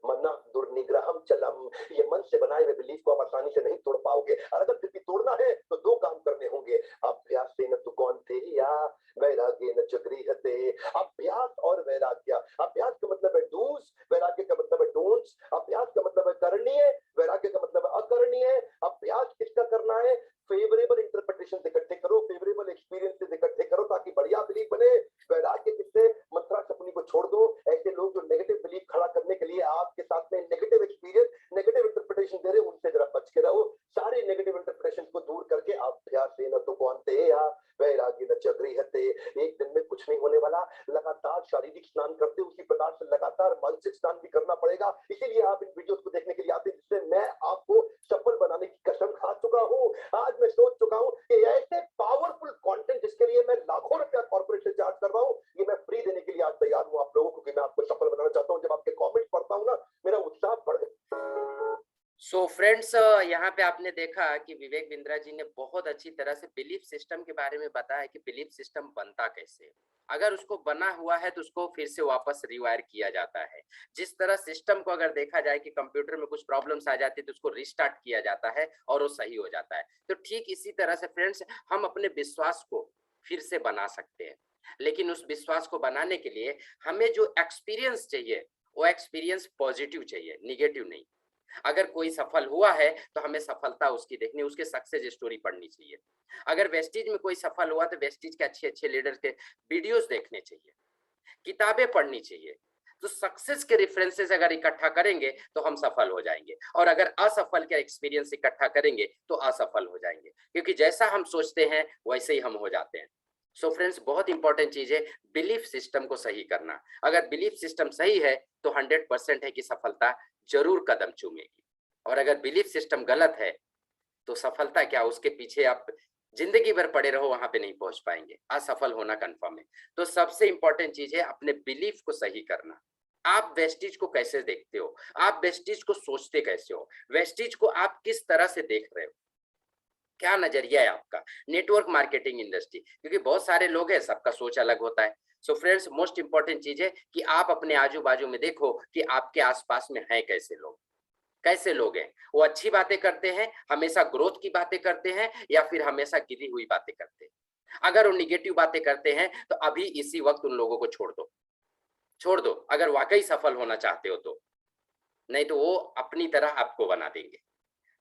मन्ना दुर्निग्रहम चलम, ये मन से बनाए हुए बिलीफ को आप आसानी से नहीं तोड़ पाओगे। और अगर फिर भी तोड़ना है तो दो काम करने होंगे, अभ्यासेन तु कौन्तेया वैराग्येन च गृह्यते। अभ्यास और वैराग्य, अभ्यास का मतलब है डूज, वैराग्य का मतलब है डोंट्स। अभ्यास का मतलब है करणीय, वैराग्य का मतलब है अकरणीय। अभ्यास किसका करना है, फेवरेबल इंटरप्रिटेशन इकट्ठे करो, फेवरेबल एक्सपीरियंसेस इकट्ठे करो ताकि बढ़िया बिलीफ बने। वैराग्य किससे, मंत्रा सपनी को छोड़ दो। ऐसे लोग जो नेगेटिव बिलीफ खड़ा करने के लिए आपके साथ में नेगेटिव एक्सपीरियंस, नेगेटिव इंटरप्रिटेशन दे रहे हैं, उनसे जरा बच के रहो। सारे नेगेटिव इंटरप्रिटेशन को दूर करके अभ्यासेन तु कौन्तेया वैराग्येन च गृह्यते। एक दिन में कुछ नहीं होने वाला, लगातार शारीरिक स्नान करते उसी प्रकार से लगातार मानसिक स्नान भी करना पड़ेगा। इसीलिए आप इन वीडियोस को देखने के लिए आते हैं, जिससे मैं आपको सफल बनाने की कसम खा चुका हूं। आज मैं सोच चुका हूं कि ऐसे पावरफुल कंटेंट जिसके लिए मैं लाखों रुपया कॉर्पोरेट से चार्ज कर रहा हूं, ये मैं फ्री देने के लिए आज तैयार हूं आप लोगों को, कि मैं आपको सफल बनाना चाहता हूं। जब आपके कमेंट पढ़ता हूं ना, मेरा उत्साह बढ़ गया। सो फ्रेंड्स यहाँ पे आपने देखा कि विवेक बिंद्रा जी ने बहुत अच्छी तरह से बिलीफ सिस्टम के बारे में बताया कि बिलीफ सिस्टम बनता कैसे है। अगर उसको बना हुआ है तो उसको फिर से वापस रिवायर किया जाता है। जिस तरह सिस्टम को अगर देखा जाए कि कंप्यूटर में कुछ प्रॉब्लम्स आ जाती है तो उसको रिस्टार्ट किया जाता है और वो सही हो जाता है। तो ठीक इसी तरह से फ्रेंड्स हम अपने विश्वास को फिर से बना सकते हैं, लेकिन उस विश्वास को बनाने के लिए हमें जो एक्सपीरियंस चाहिए वो एक्सपीरियंस पॉजिटिव चाहिए, निगेटिव नहीं। अगर कोई सफल हुआ है तो हमें सफलता उसकी देखनी, उसके सक्सेस स्टोरी पढ़नी चाहिए। अगर वेस्टीज में कोई सफल हुआ तो वेस्टीज के अच्छे अच्छे लीडर्स के वीडियोस देखने चाहिए, किताबें पढ़नी चाहिए। तो सक्सेस के रेफरेंसेस अगर इकट्ठा करेंगे तो हम सफल हो जाएंगे, और अगर असफल के एक्सपीरियंस इकट्ठा करेंगे तो असफल हो जाएंगे, क्योंकि जैसा हम सोचते हैं वैसे ही हम हो जाते हैं। सो फ्रेंड्स, बहुत इंपॉर्टेंट चीज है बिलीफ सिस्टम को सही करना। अगर बिलीफ सिस्टम सही है तो 100% है कि सफलता जरूर कदम चूमेगी, और अगर बिलीफ सिस्टम गलत है तो सफलता क्या, उसके पीछे आप जिंदगी भर पड़े रहो, वहां पे नहीं पहुंच पाएंगे, असफल होना कंफर्म है। तो सबसे इंपॉर्टेंट चीज है अपने बिलीफ को सही करना। आप वेस्टीज को कैसे देखते हो, आप वेस्टीज को सोचते कैसे हो, वेस्टीज को आप किस तरह से देख रहे हो, क्या नजरिया है आपका। नेटवर्क मार्केटिंग इंडस्ट्री, क्योंकि बहुत सारे लोग हैं, सबका सोच अलग होता है। सो फ्रेंड्स, मोस्ट इंपॉर्टेंट चीज है कि आप अपने आजू बाजू में देखो कि आपके आसपास में हैं कैसे लोग, कैसे लोग हैं। वो अच्छी बातें करते हैं, हमेशा ग्रोथ की बातें करते हैं, या फिर हमेशा गिरी हुई बातें करते हैं। अगर वो निगेटिव बातें करते हैं तो अभी इसी वक्त उन लोगों को छोड़ दो, छोड़ दो, अगर वाकई सफल होना चाहते हो तो। नहीं तो वो अपनी तरह आपको बना देंगे।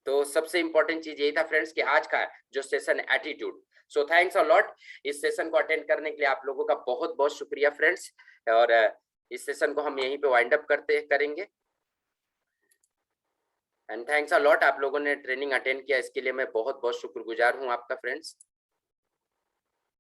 तो सबसे इंपॉर्टेंट चीज यही था फ्रेंड्स कि आज का जो session attitude. So thanks a lot, इस सेशन को अटेंड करने के लिए आप लोगों का बहुत बहुत शुक्रिया फ्रेंड्स। और इस सेशन को हम यहीं पे वाइंड अप करेंगे। एंड थैंक्स अ लॉट, आप लोगों ने ट्रेनिंग अटेंड किया, इसके लिए मैं बहुत बहुत शुक्रगुजार हूं आपका फ्रेंड्स।